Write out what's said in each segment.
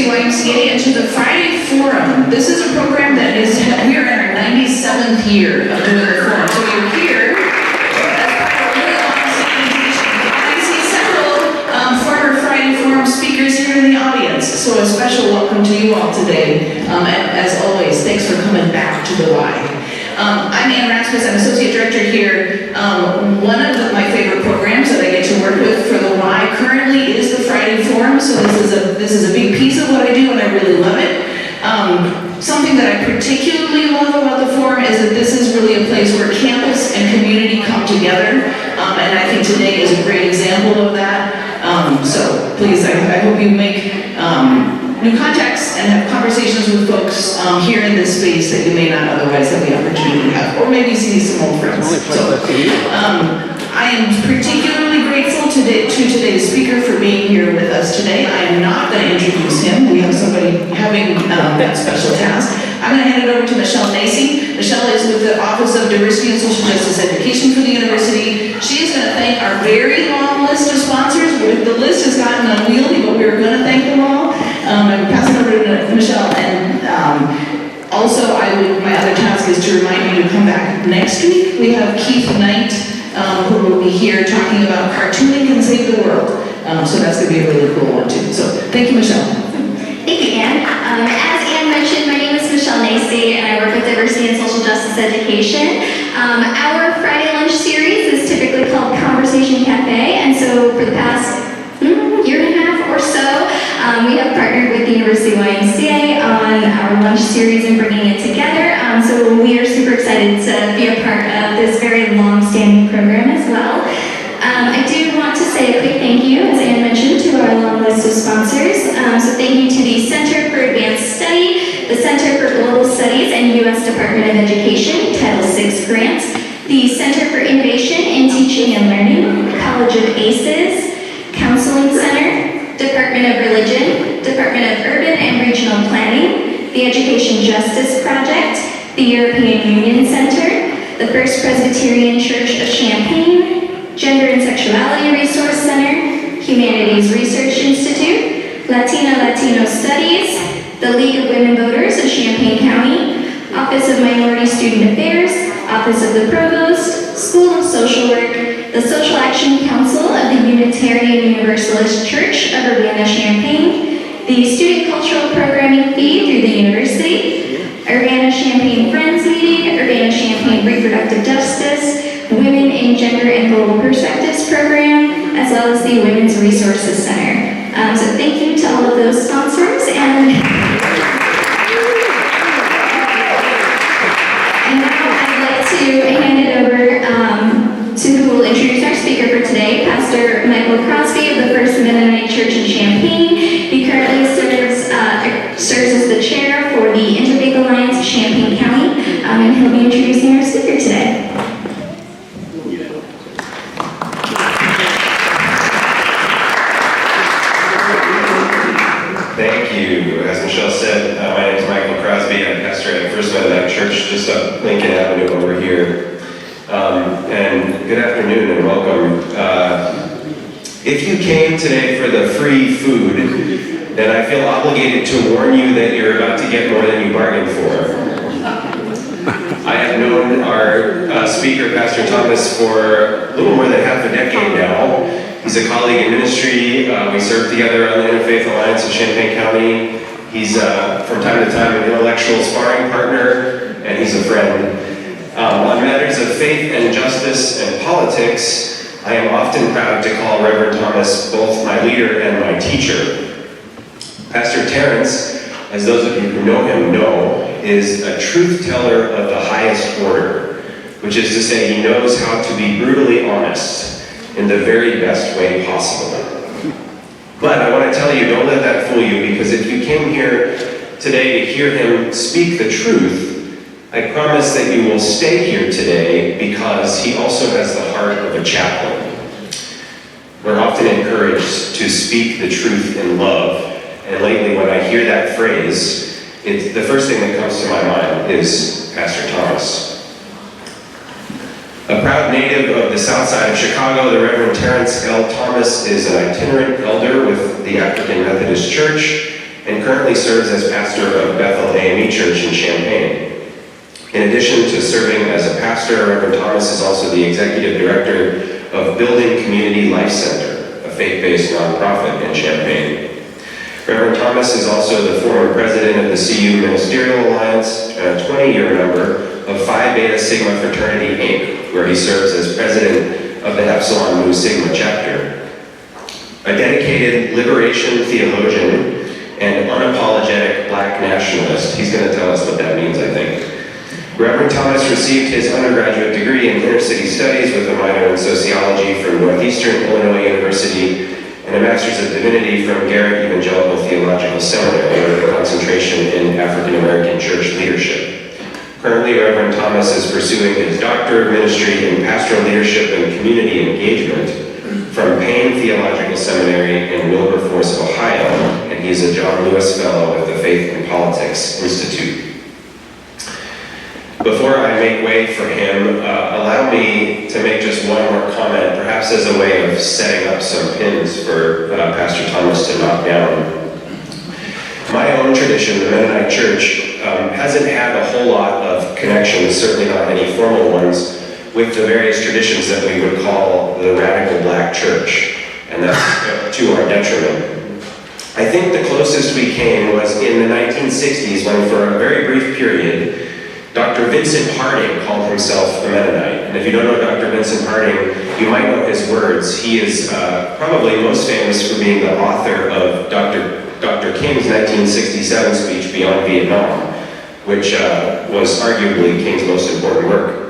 University YMCA and to the Friday Forum. This is a program that we are in our 97th year of doing the forum. So you're here as part of a really long-standing tradition. And I see several former Friday Forum speakers here in the audience. So a special welcome to you all today. And as always, thanks for coming back to the Y. I'm Ann Rasmus, I'm Associate Director here. One of my favorite programs that I get to work with for the Y currently is the Friday Forum, so this is a big piece of what I do and I really love it. Something that I particularly love about the forum is that this is really a place where campus and community come together, and I think today is a great example of that. So please, I hope you make new contacts and have conversations with folks here in this space that you may not otherwise have the opportunity to have, or maybe see some old friends. So, I am particularly grateful to today's speaker for being here with us today. I am not going to introduce him. We have somebody having that special task. I'm going to hand it over to Michelle Nacy. Michelle is with the Office of Diversity and Social Justice Education for the university. She is going to thank our very long list of sponsors. The list has gotten unwieldy, but we are going to thank them all. I'm passing over to Michelle, and also my other task is to remind you to come back next week. We have Keith Knight, who will be here talking about cartooning can save the world. So that's going to be a really cool one too. So thank you, Michelle. Thank you, Ann. As Ann mentioned, my name is Michelle Nacy, and I work with Diversity and Social Justice Education. Our Friday lunch series is typically called Conversation Café, and so for the past year and a half or so, we have partnered with the University YMCA on our lunch series and bringing it together. So we are super excited to be a part of this very long-standing program as well. I do want to say a quick thank you, as Ann mentioned, to our long list of sponsors. So thank you to the Center for Advanced Study, the Center for Global Studies and U.S. Department of Education, Title VI grant, the Center for Innovation in Teaching and Learning, College of ACES, Counseling Center, Department of Religion, Department of Urban and Regional Planning, the Education Justice Project, the European Union Center, the First Presbyterian Church of Champaign, Gender and Sexuality Resource Center, Humanities Research Institute, Latino Studies, the League of Women Voters of Champaign County, Office of Minority Student Affairs, Office of the Provost, School of Social Work, the Social Action Council of the Unitarian Universalist Church of Urbana-Champaign, the Student Cultural Programming Fee through the University, Urbana-Champaign Friends Meeting, Urbana-Champaign Reproductive Justice, Women in Gender and Global Perspectives Program, as well as the Women's Resources Center. So thank you to all of those sponsors, and now I'd like to hand it over to who will introduce our speaker for today, Pastor Michael Crosby of the First Mennonite Church in Champaign. He currently serves as the chair for the Interfaith Alliance of Champaign County, and he'll be introducing our speaker today. Thank you. As Michelle said, my name is Michael Crosby. I'm pastor at First Mennonite Church just up Lincoln Avenue over here. And good afternoon and welcome. If you came today for the free food, then I feel obligated to warn you that you're about to get more than you bargained for. I have known our speaker, Pastor Thomas, for a little more than half a decade now. He's a colleague in ministry. We serve together on the Interfaith Alliance of Champaign County. He's, from time to time, an intellectual sparring partner, and he's a friend. On matters of faith and justice and politics, I am often proud to call Reverend Thomas both my leader and my teacher. Pastor Terrance, as those of you who know him know, is a truth teller of the highest order, which is to say he knows how to be brutally honest in the very best way possible. But I want to tell you, don't let that fool you, because if you came here today to hear him speak the truth, I promise that you will stay here today because he also has the heart of a chaplain. We're often encouraged to speak the truth in love, and lately when I hear that phrase, the first thing that comes to my mind is Pastor Thomas. A proud native of the south side of Chicago, the Reverend Terrance L. Thomas is an itinerant elder with the African Methodist Church and currently serves as pastor of Bethel AME Church in Champaign. In addition to serving as a pastor, Reverend Thomas is also the executive director of Building Community Life Center, a faith-based nonprofit in Champaign. Reverend Thomas is also the former president of the CU Ministerial Alliance and a 20-year member of Phi Beta Sigma Fraternity, Inc., where he serves as president of the Epsilon Mu Sigma chapter. A dedicated liberation theologian and unapologetic black nationalist. He's going to tell us what that means, I think. Reverend Thomas received his undergraduate degree in inner city studies with a minor in sociology from Northeastern Illinois University and a master's of divinity from Garrett Evangelical Theological Seminary with a concentration in African American church leadership. Currently, Reverend Thomas is pursuing his Doctor of Ministry in Pastoral Leadership and Community Engagement from Payne Theological Seminary in Wilberforce, Ohio, and he's a John Lewis Fellow at the Faith and Politics Institute. Before I make way for him, allow me to make just one more comment, perhaps as a way of setting up some pins for Pastor Thomas to knock down. My own tradition, the Mennonite Church, hasn't had a whole lot of connections, certainly not any formal ones, with the various traditions that we would call the radical black church, and that's to our detriment. I think the closest we came was in the 1960s when, for a very brief period, Dr. Vincent Harding called himself a Mennonite. And if you don't know Dr. Vincent Harding, you might know his words. He is probably most famous for being the author of Dr. King's 1967 speech, Beyond Vietnam, which was arguably King's most important work.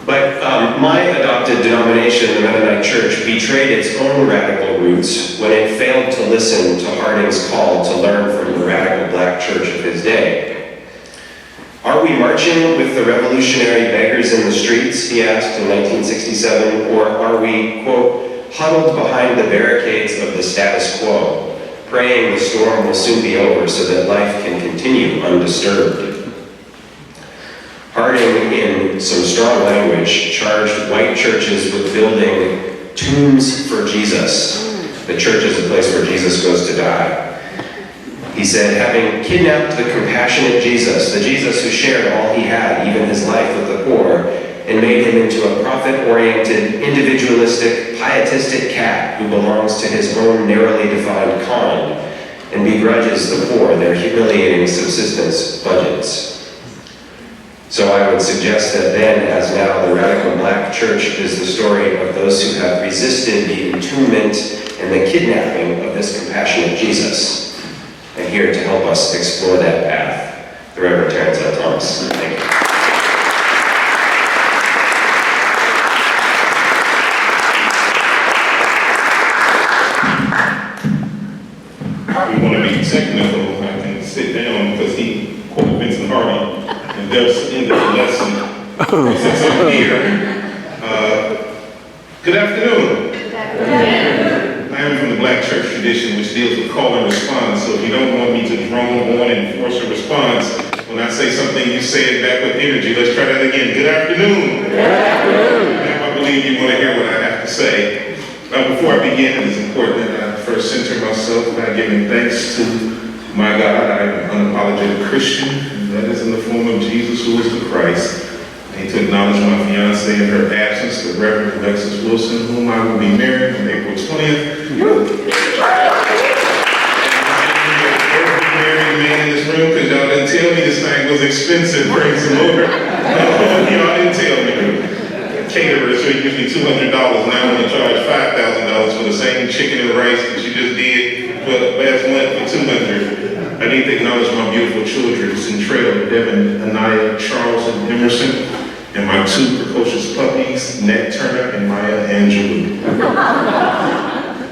But my adopted denomination, the Mennonite Church, betrayed its own radical roots when it failed to listen to Harding's call to learn from the radical black church of his day. Are we marching with the revolutionary beggars in the streets, he asked in 1967, or are we, quote, huddled behind the barricades of the status quo, praying the storm will soon be over so that life can continue undisturbed? Harding, in some strong language, charged white churches with building tombs for Jesus. The church is a place where Jesus goes to die. He said, having kidnapped the compassionate Jesus, the Jesus who shared all he had, even his life with the poor, and made him into a profit-oriented, individualistic, pietistic cat who belongs to his own narrowly defined kind and begrudges the poor their humiliating subsistence budgets. So I would suggest that then, as now, the radical black church is the story of those who have resisted the entombment and the kidnapping of this compassionate Jesus. And here to help us explore that path, the Reverend Terrance Thomas. Thank you. We want to be technical. I can sit down because he quoted Vincent Harding, and there's in the lesson. Since I'm here, good afternoon. Good afternoon. I am from the black church tradition, which deals with call and response. So if you don't want me to drone on and force a response, when I say something, you say it back with energy. Let's try that again. Good afternoon. Good afternoon. Now I believe you want to hear what I have to say. Before I begin, it is important that I first center myself by giving thanks to my God. I am an unapologetic Christian, and that is in the form of Jesus, who is the Christ. I need to acknowledge my fiancée in her absence, the Reverend Alexis Wilson, whom I will be marrying on April 20th. Married man in this room, because y'all didn't tell me this thing was expensive, praise the Lord. Y'all didn't tell me. Caterers are usually $200, and I want to charge $5,000 for the same chicken and rice that you just did for last month for $200. I need to acknowledge my beautiful children, Centrell, Devin, Anaya, Charles, and Emerson, and my two precocious puppies, Nat Turner and Maya Angelou.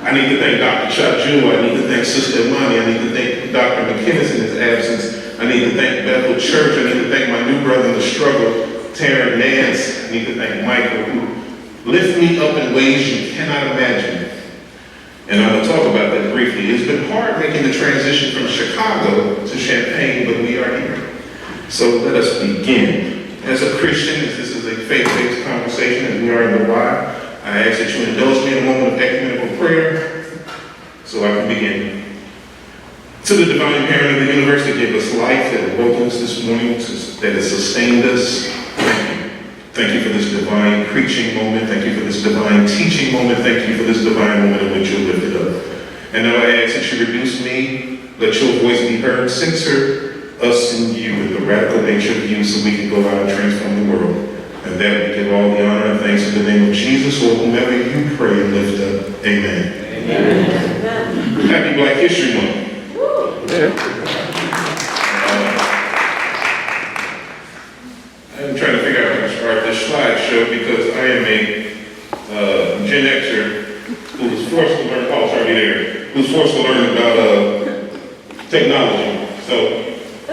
I need to thank Dr. Chaju. I need to thank Sister Imani. I need to thank Dr. McKinnis in his absence. I need to thank Bethel Church. I need to thank my new brother in the struggle, Taryn Nance. I need to thank Michael, who lift me up in ways you cannot imagine. And I'm going to talk about that briefly. It's been hard making the transition from Chicago to Champaign, but we are here. So let us begin. As a Christian, as this is a faith-based conversation, and we are in the why, I ask that you indulge me in a moment of ecumenical prayer so I can begin. To the divine parent of the universe that gave us life, that awoke us this morning, that has sustained us. Thank you. Thank you for this divine preaching moment. Thank you for this divine teaching moment. Thank you for this divine moment in which you lifted up. And now I ask that you reduce me, let your voice be heard, censor us and you with the radical nature of you so we can go out and transform the world. And that we give all the honor and thanks in the name of Jesus or whomever you pray and lift up. Amen. Amen. Happy Black History Month. I'm trying to figure out how to start this slideshow because I am a Gen Xer who was forced to learn, oh, it's already there, who was forced to learn about technology. So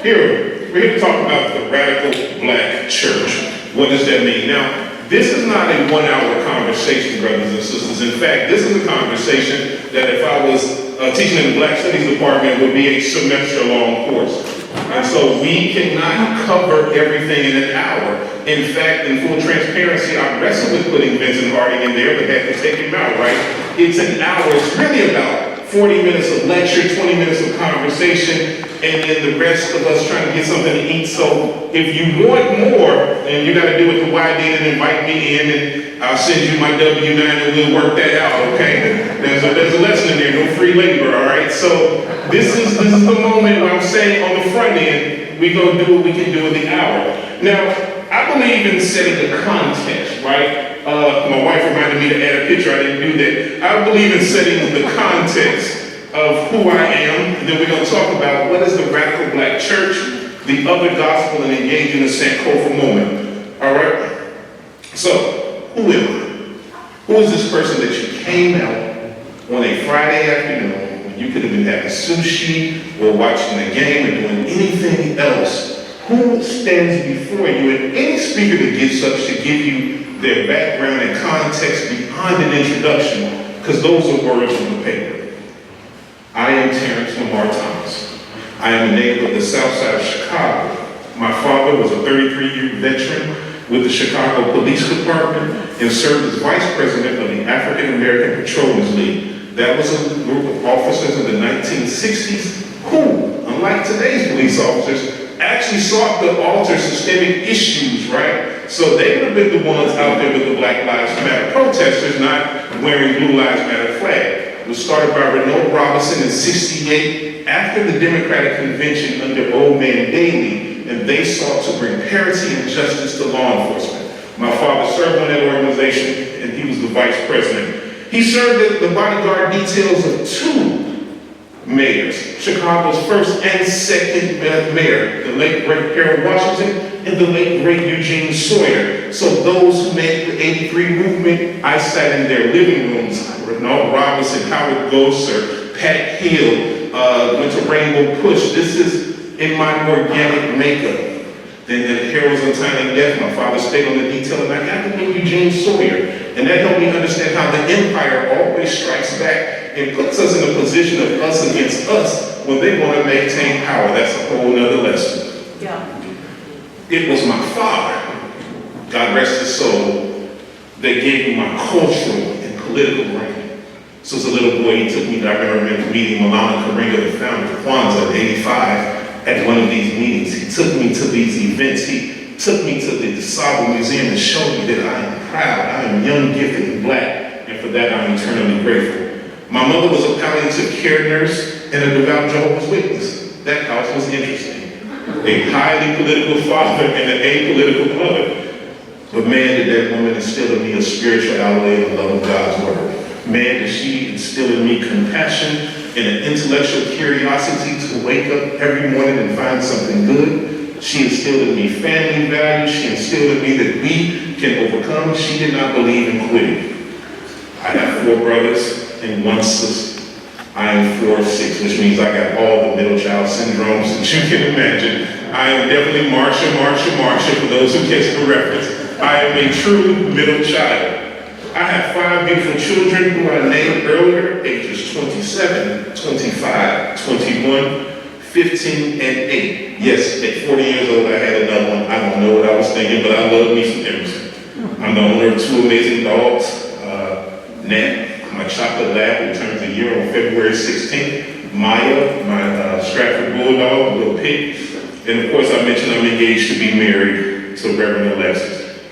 here, we're here to talk about the radical Black church. What does that mean? Now, this is not a 1-hour conversation, brothers and sisters. In fact, this is a conversation that if I was teaching in the Black Studies department would be a semester-long course. And so we cannot cover everything in an hour. In fact, in full transparency, I wrestled with putting Vincent Harding in there, but had to take him out, right? It's an hour. It's really about 40 minutes of lecture, 20 minutes of conversation, and then the rest of us trying to get something to eat. So if you want more, and you got to do what the Y did and invite me in, and I'll send you my W-9 and we'll work that out, okay? There's a lesson in there, no free labor, all right? So this is the moment where I'm saying on the front end, we go do what we can do in the hour. Now, I believe in setting the context, right? My wife reminded me to add a picture, I didn't do that. I believe in setting the context of who I am, and then we're going to talk about what is the radical Black church, the other gospel, and engage in a Sankofa moment. All right? So, who am I? Who is this person that you came out on a Friday afternoon when you could have been having sushi or watching the game or doing anything else? Who stands before you? And any speaker that gets up should give you their background and context beyond an introduction, because those are words on the paper. I am Terrance Thomas. I am a native of the South Side of Chicago. My father was a 33-year veteran with the Chicago Police Department and served as vice president of the African American Patrolmen's League. That was a group of officers in the 1960s who, unlike today's police officers, actually sought to alter systemic issues, right? So they would have been the ones out there with the Black Lives Matter protesters, not wearing Blue Lives Matter flag. It was started by Renault Robinson in '68 after the Democratic Convention under Old Man Daley, and they sought to bring parity and justice to law enforcement. My father served on that organization, and he was the vice president. He served as the bodyguard details of 2 mayors, Chicago's first and second mayor, the late great Harold Washington and the late great Eugene Sawyer. So those who made the '83 movement, I sat in their living rooms. Renault Robinson, Howard Gosser, Pat Hill, went to Rainbow Push. This is in my organic makeup. Then Harold's untimely death, my father stayed on the detail, and I got to meet Eugene Sawyer. And that helped me understand how the empire always strikes back and puts us in a position of us against us when they want to maintain power. That's a whole nother lesson. Yeah. It was my father, God rest his soul, that gave me my cultural and political ranking. So as a little boy, he took me, I remember meeting Malana Karinga, the founder of Kwanzaa in '85, at one of these meetings. He took me to these events. He took me to the DeSable Museum and showed me that I am proud, I am young, gifted, and Black, and for that I'm eternally grateful. My mother was a palliative care nurse and a devout Jehovah's Witness. That house was interesting. A highly political father and an apolitical mother. But man, did that woman instill in me a spirituality and a love of God's word. Man, did she instill in me compassion and an intellectual curiosity to wake up every morning and find something good. She instilled in me family values. She instilled in me that we can overcome. She did not believe in quitting. I have 4 brothers and 1 sister. I am 4 of 6, which means I got all the middle child syndromes that you can imagine. I am definitely Marsha, for those who catch the reference. I am a true middle child. I have 5 beautiful children who I named earlier, ages 27, 25, 21, 15, and 8. Yes, at 40 years old, I had another one. I don't know what I was thinking, but I love me some Emerson. I'm the owner of 2 amazing dogs. Nat, my chocolate lab, who turns a year on February 16th. Maya, my Stratford Bulldog, little pig. And of course, I mentioned I'm engaged to be married to Reverend Alexis.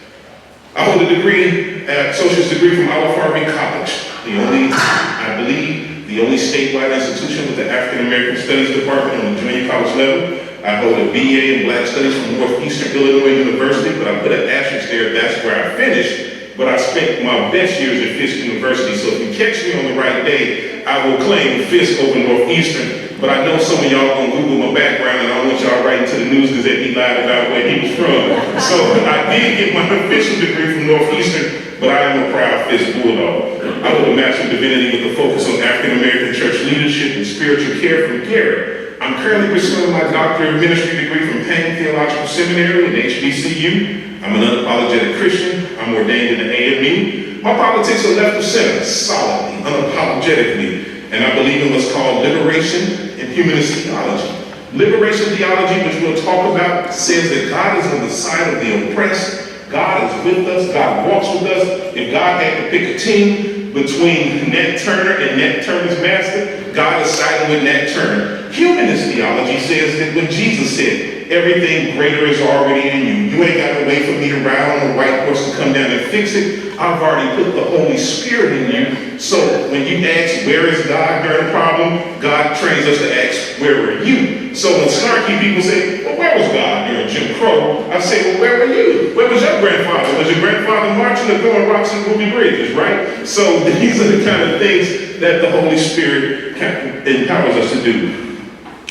I hold a degree, associate's degree from Olive Harvey College, I believe, the only statewide institution with the African American Studies Department on the junior college level. I hold a BA in Black Studies from Northeastern Illinois University, but I put an asterisk there, that's where I finished. But I spent my best years at Fisk University, so if you catch me on the right day, I will claim Fisk over Northeastern. But I know some of y'all gonna Google my background, and I don't want y'all writing to the News Gazette he lied about where he was from. So I did get my official degree from Northeastern, but I am a proud Fisk Bulldog. I hold a Master of Divinity with a focus on African American church leadership and spiritual care from Garrett. I'm currently pursuing my Doctor of Ministry degree from Payne Theological Seminary in HBCU. I'm an unapologetic Christian. I'm ordained in the AME. My politics are left of center, solidly, unapologetically. And I believe in what's called liberation and humanist theology. Liberation theology, which we'll talk about, says that God is on the side of the oppressed. God is with us. God walks with us. If God had to pick a team between Nat Turner and Nat Turner's master, God is siding with Nat Turner. Humanist theology says that when Jesus said, everything greater is already in you. You ain't got to wait for me to ride on a white horse to come down and fix it. I've already put the Holy Spirit in you. So when you ask, where is God during a problem? God trains us to ask, where were you? So when snarky people say, well, where was God during Jim Crow? I say, well, where were you? Where was your grandfather? Was your grandfather marching or throwing rocks in Ruby Bridges, right? So these are the kind of things that the Holy Spirit empowers us to do.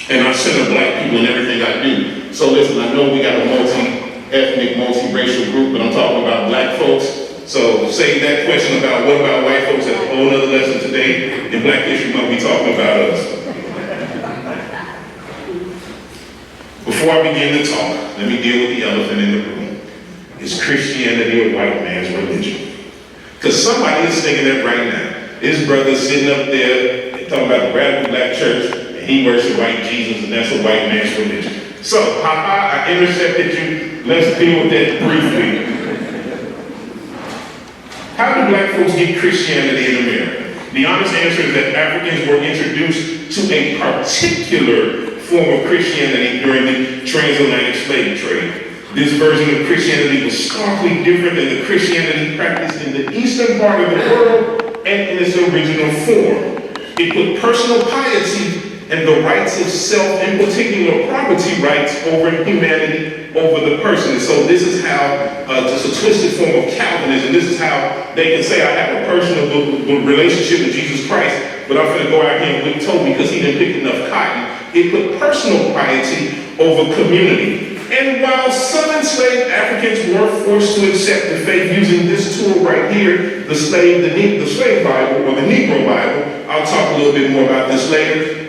And I center Black people in everything I do. So listen, I know we got a multi-ethnic, multi-racial group, but I'm talking about Black folks. So save that question about what about white folks, that's a whole other lesson today. In Black History Month, we talking about us. Before I begin to talk, let me deal with the elephant in the room. Is Christianity a white man's religion? Because somebody is thinking that right now. This brother sitting up there talking about the radical Black church, and he worships white Jesus, and that's a white man's religion. So, I intercepted you. Let's deal with that briefly. How do Black folks get Christianity in America? The honest answer is that Africans were introduced to a particular form of Christianity during the transatlantic slave trade. This version of Christianity was starkly different than the Christianity practiced in the eastern part of the world and in its original form. It put personal piety and the rights of self, in particular property rights, over humanity, over the person. So this is how, just a twisted form of Calvinism, this is how they can say I have a personal relationship with Jesus Christ, but I'm going to go out here and lick toe because he didn't pick enough cotton. It put personal piety over community. And while some enslaved Africans were forced to accept the faith using this tool right here, the slave Bible, or the Negro Bible, I'll talk a little bit more about this later.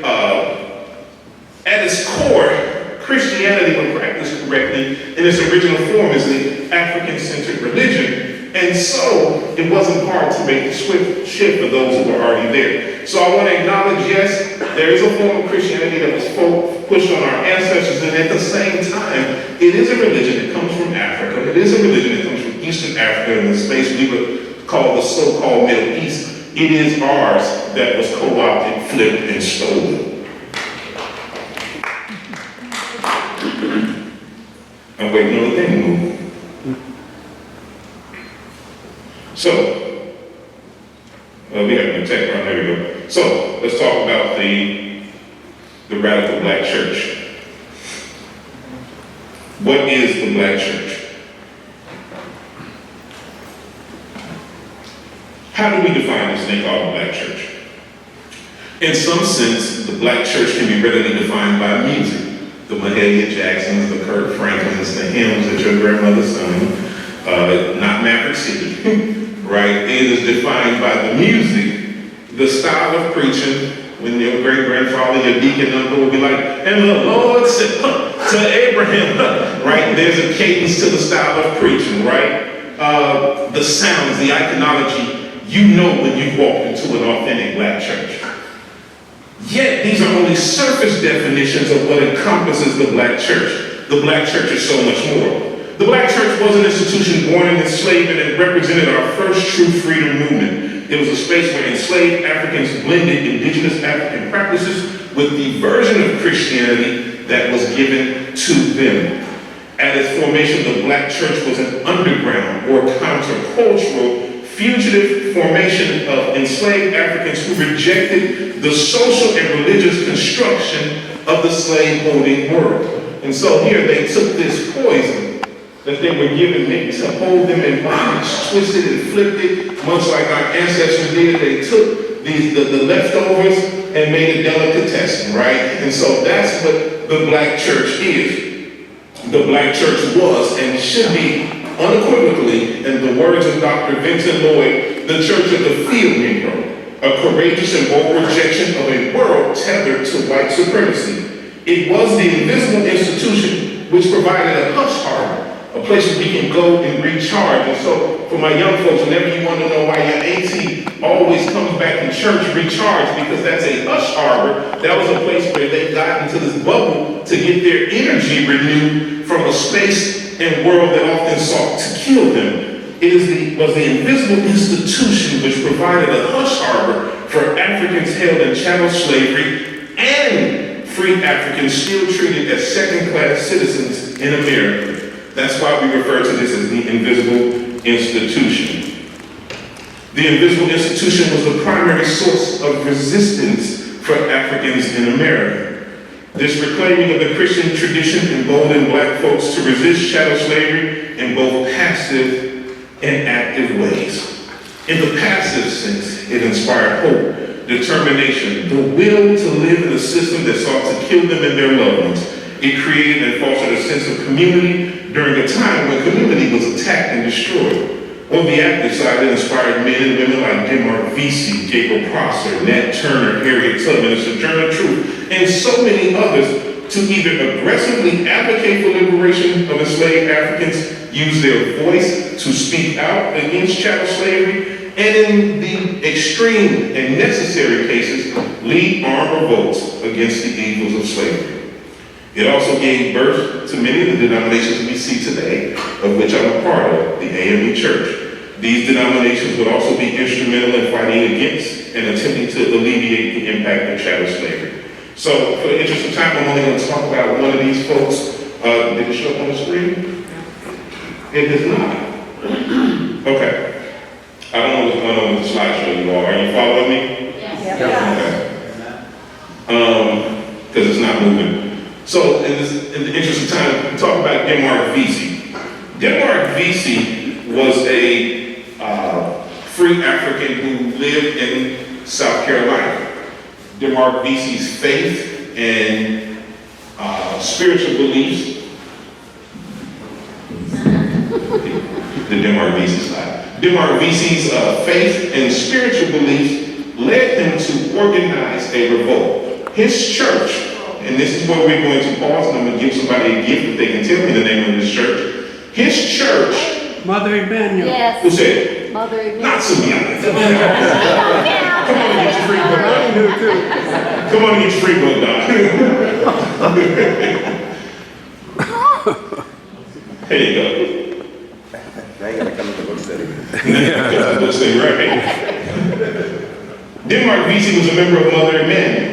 At its core, Christianity, when practiced correctly in its original form, is an African-centered religion. And so, it wasn't hard to make the swift shift for those who were already there. So I want to acknowledge, yes, there is a form of Christianity that was pushed on our ancestors, and at the same time, it is a religion that comes from Africa. It is a religion that comes from Eastern Africa, in the space we would call the so-called Middle East. It is ours that was co-opted, flipped, and stolen. I'm waiting on the thing to move. So, we have a tech run, there we go. So, let's talk about the radical Black church. What is the Black church? How do we define this thing called the Black church? In some sense, the Black church can be readily defined by music. The Mahalia Jacksons, the Kirk Franklins, the hymns that your grandmother sung, not Maverick City. Right? It is defined by the music, the style of preaching, when your great-grandfather, your deacon uncle will be like, and the Lord said to Abraham, right? There's a cadence to the style of preaching, right? The sounds, the iconology, you know when you've walked into an authentic Black church. Yet, these are only surface definitions of what encompasses the Black church. The Black church is so much more. The Black church was an institution born in enslavement and represented our first true freedom movement. It was a space where enslaved Africans blended indigenous African practices with the version of Christianity that was given to them. At its formation, the black church was an underground or countercultural fugitive formation of enslaved Africans who rejected the social and religious construction of the slave-holding world. And so here they took this poison that they were given maybe to hold them in bondage, twisted and flipped it, much like our ancestors did. They took the leftovers and made a delicatessen, right? And so that's what the black church is. The black church was and should be unequivocally, in the words of Dr. Vincent Lloyd, the church of the field Negro, a courageous and bold rejection of a world tethered to white supremacy. It was the invisible institution which provided a hush harbor, a place where we can go and recharge. And so for my young folks, whenever you want to know why your AT always comes back in church recharged, because that's a hush harbor. That was a place where they got into this bubble to get their energy renewed from a space and world that often sought to kill them. It was the invisible institution which provided a hush harbor for Africans held in chattel slavery and free Africans still treated as second-class citizens in America. That's why we refer to this as the invisible institution. The invisible institution was the primary source of resistance for Africans in America. This reclaiming of the Christian tradition emboldened black folks to resist chattel slavery in both passive and active ways. In the passive sense, it inspired hope, determination, the will to live in a system that sought to kill them and their loved ones. It created and fostered a sense of community during a time when community was attacked and destroyed. On the active side, it inspired men and women like Denmark Vesey, Gabriel Prosser, Nat Turner, Harriet Tubman, and Sojourner Truth, and so many others to either aggressively advocate for liberation of enslaved Africans, use their voice to speak out against chattel slavery, and in the extreme and necessary cases, lead armed revolts against the evils of slavery. It also gave birth to many of the denominations we see today, of which I'm a part of, the AME Church. These denominations would also be instrumental in fighting against and attempting to alleviate the impact of chattel slavery. So, for the interest of time, I'm only going to talk about one of these folks. Did it show up on the screen? It does not. Okay. I don't know what's going on with the slideshow, you all. Are you following me? Yes. Okay. Because it's not moving. So, in the interest of time, we talk about Denmark Vesey. Denmark Vesey was a free African who lived in South Carolina. Denmark Vesey's faith and spiritual beliefs, the Denmark Vesey slide. Denmark Vesey's faith and spiritual beliefs led him to organize a revolt. His church, and this is where we're going to pause, and I'm going to give somebody a gift if they can tell me the name of this church. His church. Mother Emmanuel. Yes. Who said it? Mother Emmanuel. Not Sumiana. Come on and get your free book. Come on and get your free book, Don. There you go. Now you gotta come to the book study. Book study, right? Denmark Vesey was a member of Mother Emmanuel.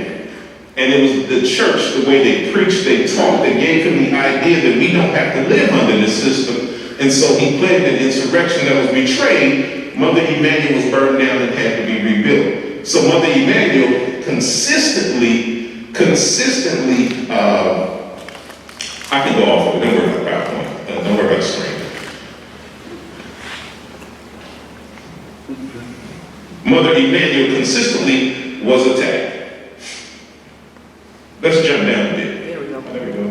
And it was the church, the way they preached, they taught, that gave him the idea that we don't have to live under this system. And so he planned an insurrection that was betrayed. Mother Emmanuel was burned down and had to be rebuilt. So Mother Emmanuel consistently, I can go off of it, don't worry about PowerPoint, don't worry about the screen. Mother Emmanuel consistently was attacked. Let's jump down a bit. There we go. There we go.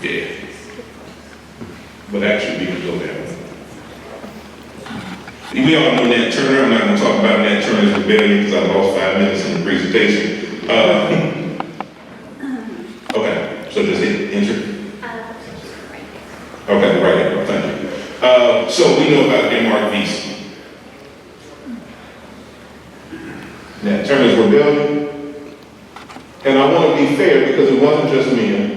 Yeah. But actually, we can go down. We all know Nat Turner. I'm not going to talk about Nat Turner's rebellion because I lost 5 minutes in the presentation. Okay, so just hit enter. Okay, right here. Thank you. So we know about Denmark Vesey. Nat Turner's rebellion. And I want to be fair because it wasn't just men.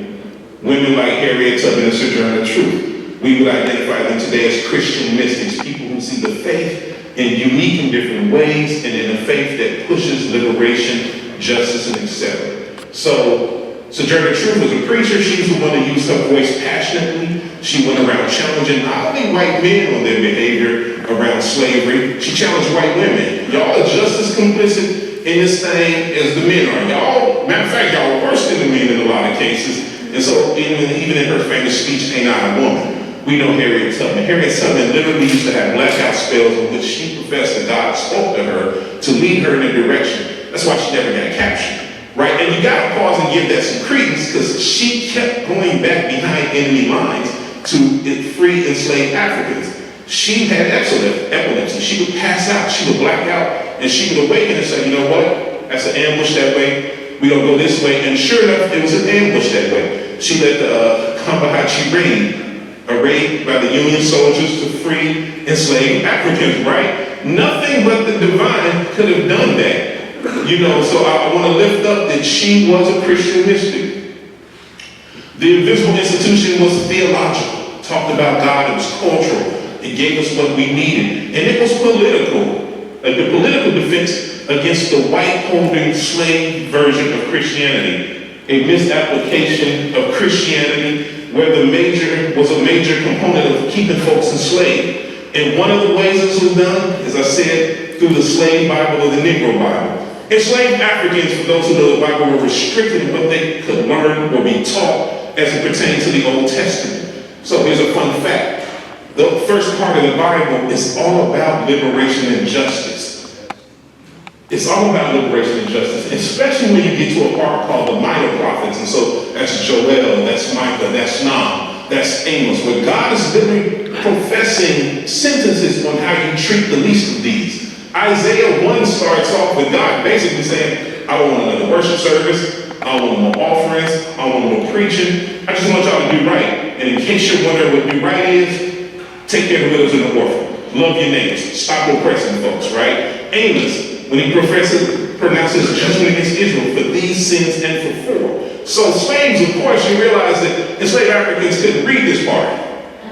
Women like Harriet Tubman and Sojourner Truth. We would identify them today as Christian mystics, people who see the faith in unique and different ways, and in a faith that pushes liberation, justice, and etc. So Sojourner Truth was a preacher. She's the one that used her voice passionately. She went around challenging not only white men on their behavior around slavery, she challenged white women. Y'all are just as complicit in this thing as the men are. Y'all, matter of fact, y'all are worse than the men in a lot of cases. And so even in her famous speech, Ain't I a Woman, we know Harriet Tubman. Harriet Tubman literally used to have blackout spells in which she professed that God spoke to her to lead her in a direction. That's why she never got captured. Right? And you gotta pause and give that some credence, because she kept going back behind enemy lines to free enslaved Africans. She had epilepsy. She would pass out, she would black out, and she would awaken and say, you know what? That's an ambush that way. We don't go this way. And sure enough, it was an ambush that way. She led the Combahee raid, a raid by the Union soldiers to free enslaved Africans, right? Nothing but the divine could have done that. You know, so I want to lift up that she was a Christian mystic. The invisible institution was theological, talked about God, it was cultural, it gave us what we needed, and it was political, the political defense against the white-holding slave version of Christianity, a misapplication of Christianity where the major was a major component of keeping folks enslaved. And one of the ways this was done, as I said, through the slave Bible or the Negro Bible. Enslaved Africans, for those who know the Bible, were restricted in what they could learn or be taught as it pertains to the Old Testament. So here's a fun fact. The first part of the Bible is all about liberation and justice. It's all about liberation and justice, especially when you get to a part called the minor prophets. And so that's Joel, that's Micah, that's Nahum, that's Amos, where God is literally professing sentences on how you treat the least of these. Isaiah 1 starts off with God basically saying, I don't want another worship service, I don't want more offerings, I don't want more preaching, I just want y'all to do right. And in case you're wondering what do right is, take care of the widows and the orphan, love your neighbors, stop oppressing folks, right? Amos, when he pronounces judgment against Israel for these sins and for four. So slaves, of course, you realize that enslaved Africans couldn't read this part.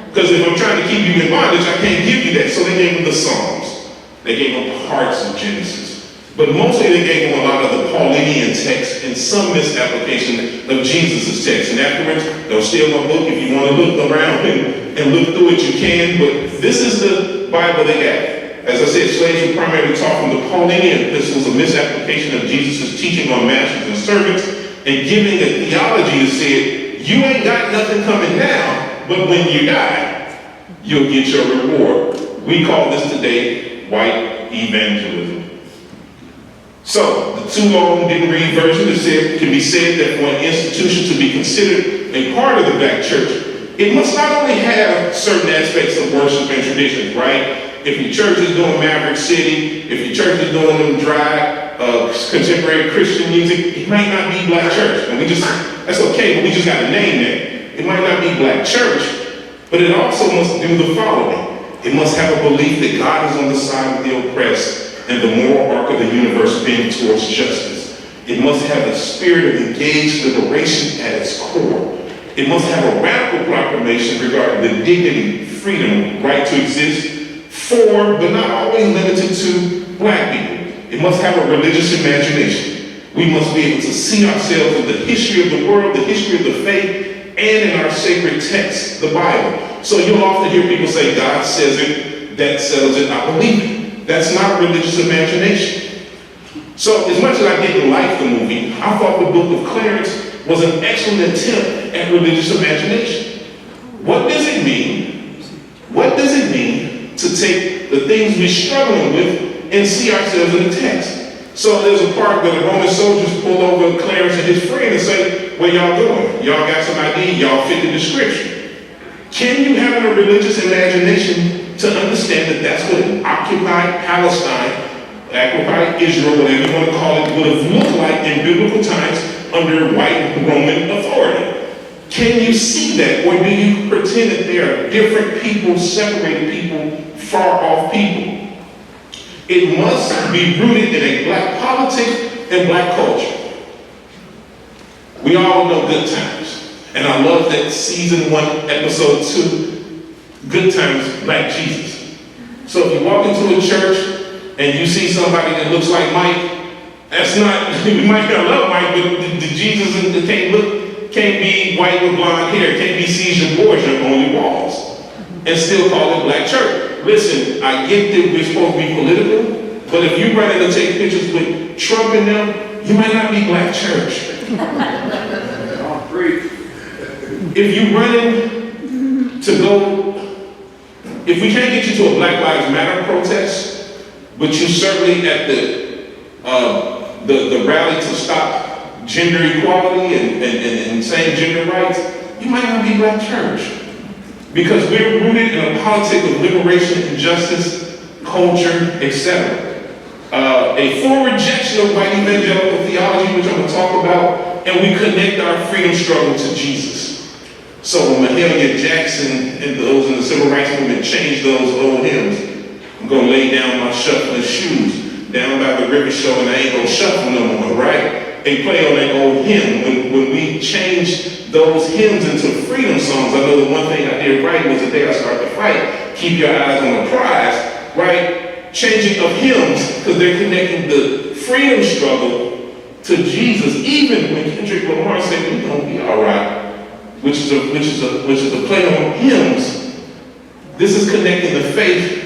Because if I'm trying to keep you in bondage, I can't give you that. So they gave them the Psalms. They gave them parts of Genesis. But mostly they gave them a lot of the Paulinian text and some misapplication of Jesus' text. And afterwards, they'll steal my book. If you want to look around and look through it, you can. But this is the Bible they got. As I said, slaves were primarily taught from the Paulinian epistles, a misapplication of Jesus' teaching on masters and servants, and giving a theology that said, you ain't got nothing coming now, but when you die, you'll get your reward. We call this today white evangelism. So, the too long didn't read version can be said that for an institution to be considered a part of the black church, it must not only have certain aspects of worship and traditions, right? If your church is doing Maverick City, if your church is doing them dry, contemporary Christian music, it might not be black church. And that's okay, but we just got to name that. It might not be black church, but it also must do the following. It must have a belief that God is on the side of the oppressed and the moral arc of the universe bent towards justice. It must have a spirit of engaged liberation at its core. It must have a radical proclamation regarding the dignity, freedom, right to exist for, but not always limited to, black people. It must have a religious imagination. We must be able to see ourselves in the history of the world, the history of the faith, and in our sacred text, the Bible. So you'll often hear people say, God says it, that settles it, I believe it. That's not religious imagination. So as much as I didn't like the movie, I thought the book of Clarence was an excellent attempt at religious imagination. What does it mean? What does it mean to take the things we're struggling with and see ourselves in the text? So there's a part where the Roman soldiers pull over Clarence and his friend and say, where y'all going? Y'all got some ID, y'all fit the description. Can you have a religious imagination to understand that that's what occupied Palestine, occupied Israel, whatever you want to call it, would have looked like in biblical times under white Roman authority? Can you see that, or do you pretend that they are different people, separated people, far off people? It must be rooted in a black politics and black culture. We all know Good Times. And I love that season 1, episode 2, Good Times, Black Jesus. So if you walk into a church and you see somebody that looks like Mike, that's not, you might not love Mike, but the Jesus can't be white with blonde hair, can't be Caesar Borgia on your walls, and still call it black church. Listen, I get that we're supposed to be political, but if you run in and take pictures with Trump in them, you might not be black church. If you run in to go, if we can't get you to a Black Lives Matter protest, but you certainly at the rally to stop gender equality and same gender rights, you might not be black church. Because we're rooted in a politic of liberation and justice, culture, etc. A full rejection of white evangelical theology, which I'm going to talk about, and we connect our freedom struggle to Jesus. So when Mahalia Jackson and those in the civil rights movement changed those old hymns, I'm going to lay down my shuffling shoes down by the river show and I ain't going to shuffle no more, right? And play on that old hymn. When we changed those hymns into freedom songs, I know the one thing I did right was the day I started to fight, keep your eyes on the prize, right? Changing of hymns, because they're connecting the freedom struggle to Jesus, even when Kendrick Lamar said, we're going to be all right. Which is a play on hymns. This is connecting the faith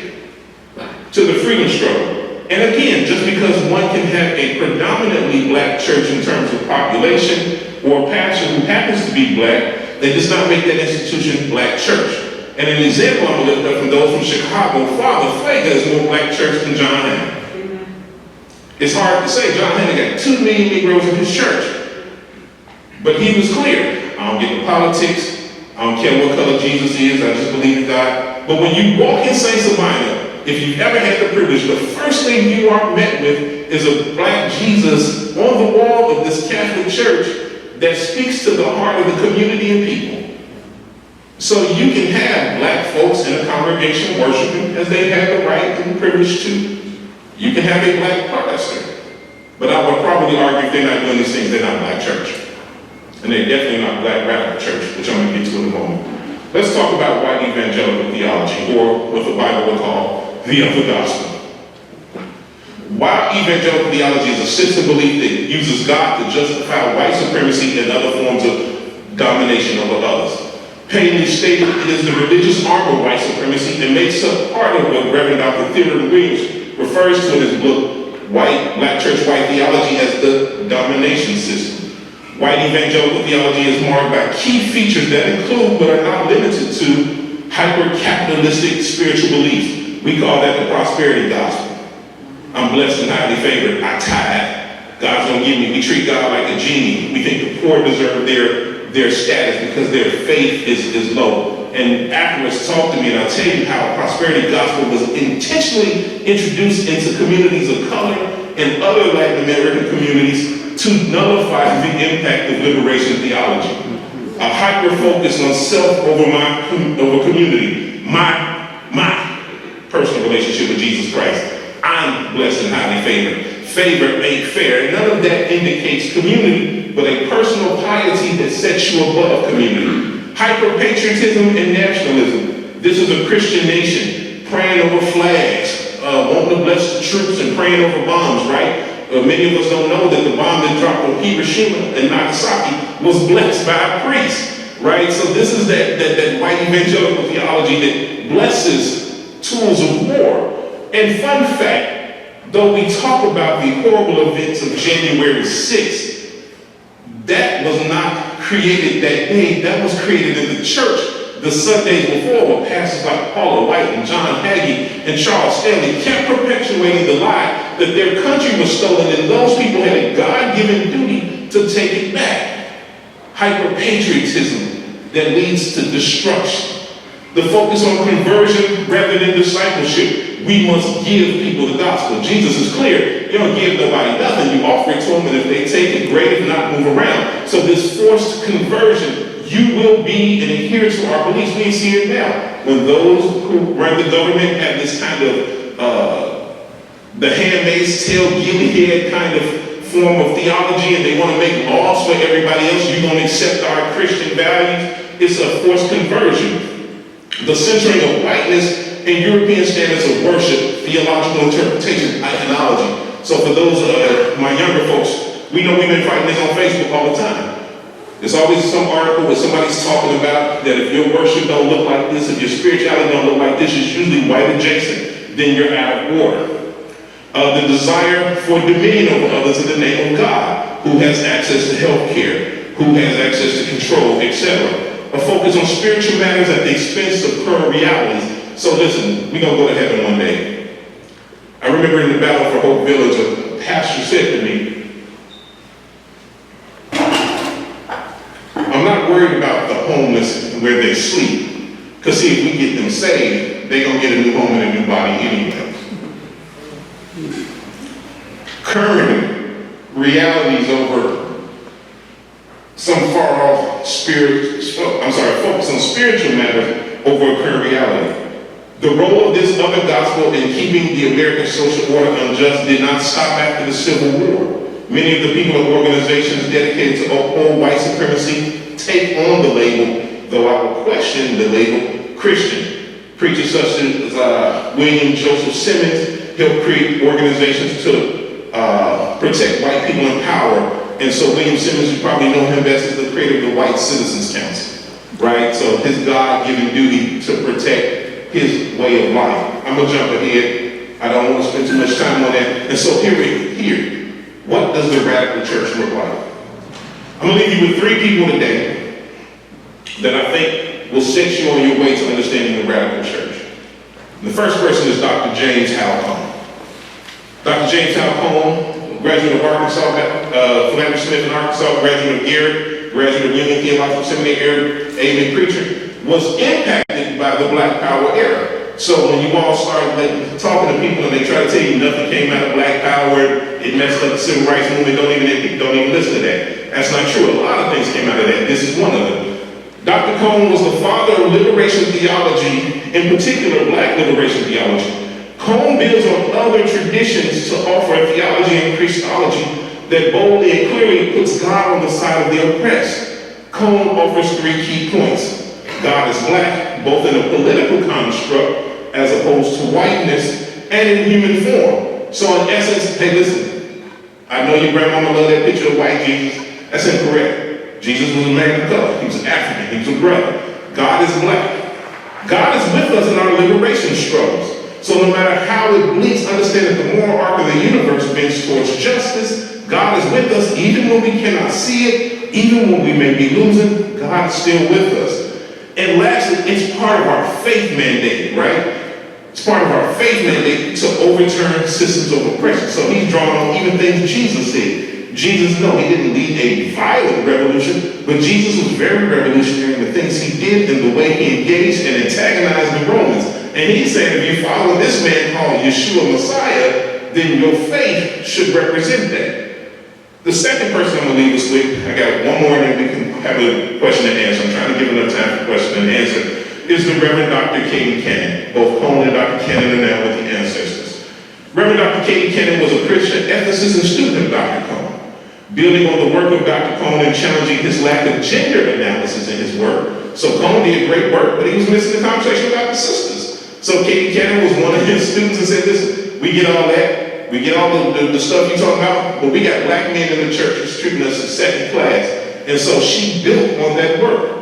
to the freedom struggle. And again, just because one can have a predominantly black church in terms of population, or a pastor who happens to be black, that does not make that institution black church. And an example I'm going to lift up from those from Chicago, Father Flagger is more black church than John Hanna. It's hard to say. John Hanna got 2 million Negroes in his church. But he was clear. I don't get into politics. I don't care what color Jesus is. I just believe in God. But when you walk in St. Sabina, if you've ever had the privilege, the first thing you are met with is a black Jesus on the wall of this Catholic church that speaks to the heart of the community and people. So you can have black folks in a congregation worshiping as they have the right and the privilege to. You can have a black pastor. But I would probably argue if they're not doing these things, they're not black church. And they're definitely not black radical church, which I'm going to get to in a moment. Let's talk about white evangelical theology, or what the Bible would call the other gospel. White evangelical theology is a system belief that uses God to justify white supremacy and other forms of domination over others. Plainly stated, it is the religious arm of white supremacy and makes up part of what Reverend Dr. Theodore Williams refers to in his book, Black Church White Theology, as the domination system. White evangelical theology is marked by key features that include but are not limited to hyper-capitalistic spiritual beliefs. We call that the prosperity gospel. I'm blessed and highly favored. I tithe. God's gonna give me. We treat God like a genie. We think the poor deserve their status because their faith is low. And afterwards, talk to me and I'll tell you how prosperity gospel was intentionally introduced into communities of color and other Latin American communities to nullify the impact of liberation theology. A hyper-focus on self over community. My personal relationship with Jesus Christ. I'm blessed and highly favored. Favored made fair. And none of that indicates community, but a personal piety that sets you above community. Hyper-patriotism and nationalism. This is a Christian nation praying over flags, wanting to bless the troops and praying over bombs, right? Many of us don't know that the bomb that dropped on Hiroshima and Nagasaki was blessed by a priest, right? So this is that white evangelical theology that blesses tools of war. And fun fact, though we talk about the horrible events of January 6th, that was not created that day. That was created in the church the Sundays before, with pastors like Paula White and John Hagee and Charles Stanley kept perpetuating the lie that their country was stolen and those people had a God-given duty to take it back. Hyper-patriotism that leads to destruction. The focus on conversion rather than discipleship. We must give people the gospel. Jesus is clear. You don't give nobody nothing. You offer it to them, and if they take it, great. If not, move around. So this forced conversion, you will be and adhere to our beliefs. We see it now. When those who run the government have this kind of the Handmaid's Tale, Gilead kind of form of theology, and they want to make laws for everybody else, you're going to accept our Christian values. It's a forced conversion. The centering of whiteness and European standards of worship, theological interpretation, iconology. So for those my younger folks, we know we've been fighting this on Facebook all the time. There's always some article where somebody's talking about that if your worship don't look like this, if your spirituality don't look like this, it's usually white adjacent, then you're out of order. The desire for dominion over others in the name of God, who has access to health care, who has access to control, etc. A focus on spiritual matters at the expense of current realities. So listen, we're going to go to heaven one day. I remember in the Battle for Hope Village, a pastor said to me, I'm not worried about the homeless and where they sleep, because see, if we get them saved, they're going to get a new home and a new body anyway. Current realities over some far off focus on spiritual matters over a current reality. The role of this other gospel in keeping the American social order unjust did not stop after the Civil War. Many of the people and organizations dedicated to uphold white supremacy take on the label, though I will question the label, Christian. Preachers such as William Joseph Simmons helped create organizations to protect white people in power. And so William Simmons, you probably know him best as the creator of the White Citizens Council, right? So his God-given duty to protect his way of life. I'm gonna jump ahead. I don't want to spend too much time on that. And so here, what does the radical church look like? I'm gonna leave you with 3 people today that I think will set you on your way to understanding the radical church. The first person is Dr. James Halcombe. Dr. James Halcombe, graduate of Arkansas, Philander Smith in Arkansas, graduate of Garrett, graduate of Union Theological Seminary, amen preacher, was impacted by the Black Power era. So when you all start talking to people and they try to tell you nothing came out of Black Power, it messed up the Civil Rights Movement, don't even listen to that. That's not true. A lot of things came out of that. This is one of them. Dr. Cone was the father of liberation theology, in particular Black liberation theology. Cone builds on other traditions to offer a theology and Christology that boldly and clearly puts God on the side of the oppressed. Cone offers 3 key points. God is black, both in a political construct as opposed to whiteness, and in human form. So in essence, hey listen, I know your grandmama loved that picture of white Jesus. That's incorrect. Jesus was a man of color. He was African. He was a brother. God is black. God is with us in our liberation struggles. So no matter how it bleeds, understand that the moral arc of the universe bends towards justice. God is with us even when we cannot see it, even when we may be losing, God is still with us. And lastly, it's part of our faith mandate, right? It's part of our faith mandate to overturn systems of oppression. So he's drawn on even things Jesus said. Jesus, no, he didn't lead a violent revolution, but Jesus was very revolutionary in the things he did and the way he engaged and antagonized the Romans. And he's saying if you follow this man called Yeshua Messiah, then your faith should represent that. The second person I'm going to leave us with, I got one more and then we can have a question and answer. I'm trying to give enough time for question and answer, is the Reverend Dr. Katie Cannon. Both Cone and Dr. Cannon are now with the ancestors. Reverend Dr. Katie Cannon was a Christian ethicist and student of Dr. Cone. Building on the work of Dr. Cone and challenging his lack of gender analysis in his work. So Cone did great work, but he was missing the conversation about the sisters. So Katie Cannon was one of his students and said, listen, we get all that, we get all the stuff you talking about, but we got black men in the church who's treating us as second class. And so she built on that work.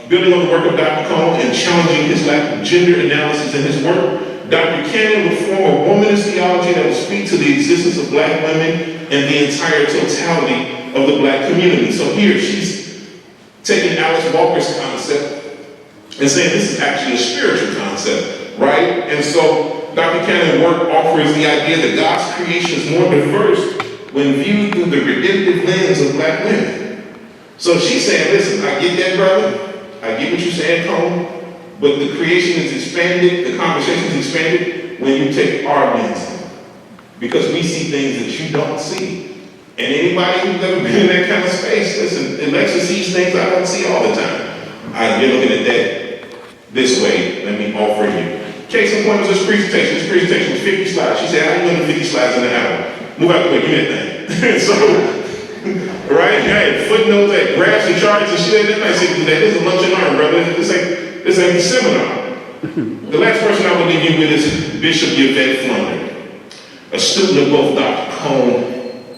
Building on the work of Dr. Cone and challenging his lack of gender analysis in his work, Dr. Cannon would form a womanist theology that would speak to the existence of black women and the entire totality of the black community. So here she's taking Alice Walker's concept and saying this is actually a spiritual concept, right? And so Dr. Cannon's work offers the idea that God's creation is more diverse when viewed through the redemptive lens of black women. So she's saying, listen, I get that, brother. I get what you're saying, Cone, but the creation is expanded, the conversation is expanded when you take our lens in. Because we see things that you don't see. And anybody who's ever been in that kind of space, listen, Alexa sees things I don't see all the time. You're looking at that this way, let me offer you. Case in point was this presentation. This presentation was 50 slides. She said, how you doing 50 slides in an hour? Move out the way, give me that thing. So, right? I had footnotes, I had graphs and charts and shit. I said, this is lunch and learn, brother. This ain't the seminar. The last person I will leave you with is Bishop Yvette Flunder, a student of both Dr. Cone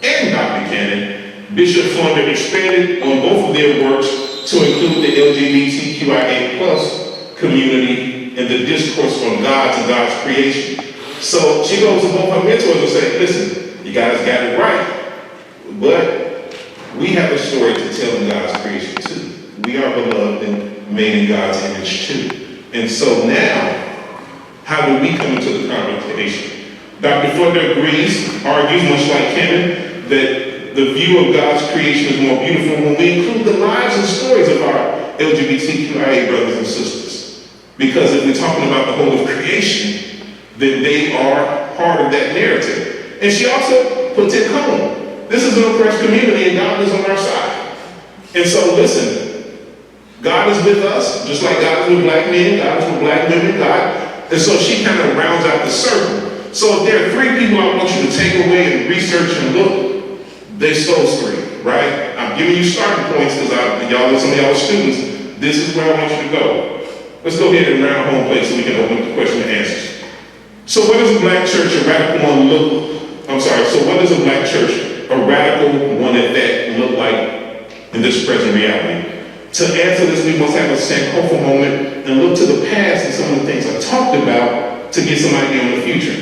and Dr. Cannon. Bishop Flunder expanded on both of their works to include the LGBTQIA plus community and the discourse from God to God's creation. So she goes to both her mentors and says, listen, you guys got it right, but we have a story to tell in God's creation too. We are beloved and made in God's image too. And so now, how do we come into the conversation? Dr. Flunder agrees, argues, much like Kevin, that the view of God's creation is more beautiful when we include the lives and stories of our LGBTQIA brothers and sisters. Because if we're talking about the whole of creation, then they are part of that narrative. And she also puts it home. This is an oppressed community and God is on our side. And so listen, God is with us, just like God is with black men, God is with black women, God. And so she kind of rounds out the circle. So if there are three people I want you to take away and research and look, there's those three, right? I'm giving you starting points because y'all, some of y'all are students. This is where I want you to go. Let's go ahead and round home plate so we can open up the question and answers. So what does a black church, a radical one so what does a black church, a radical one at that, look like in this present reality? To answer this, we must have a Sankofa moment and look to the past and some of the things I talked about to get some idea on the future.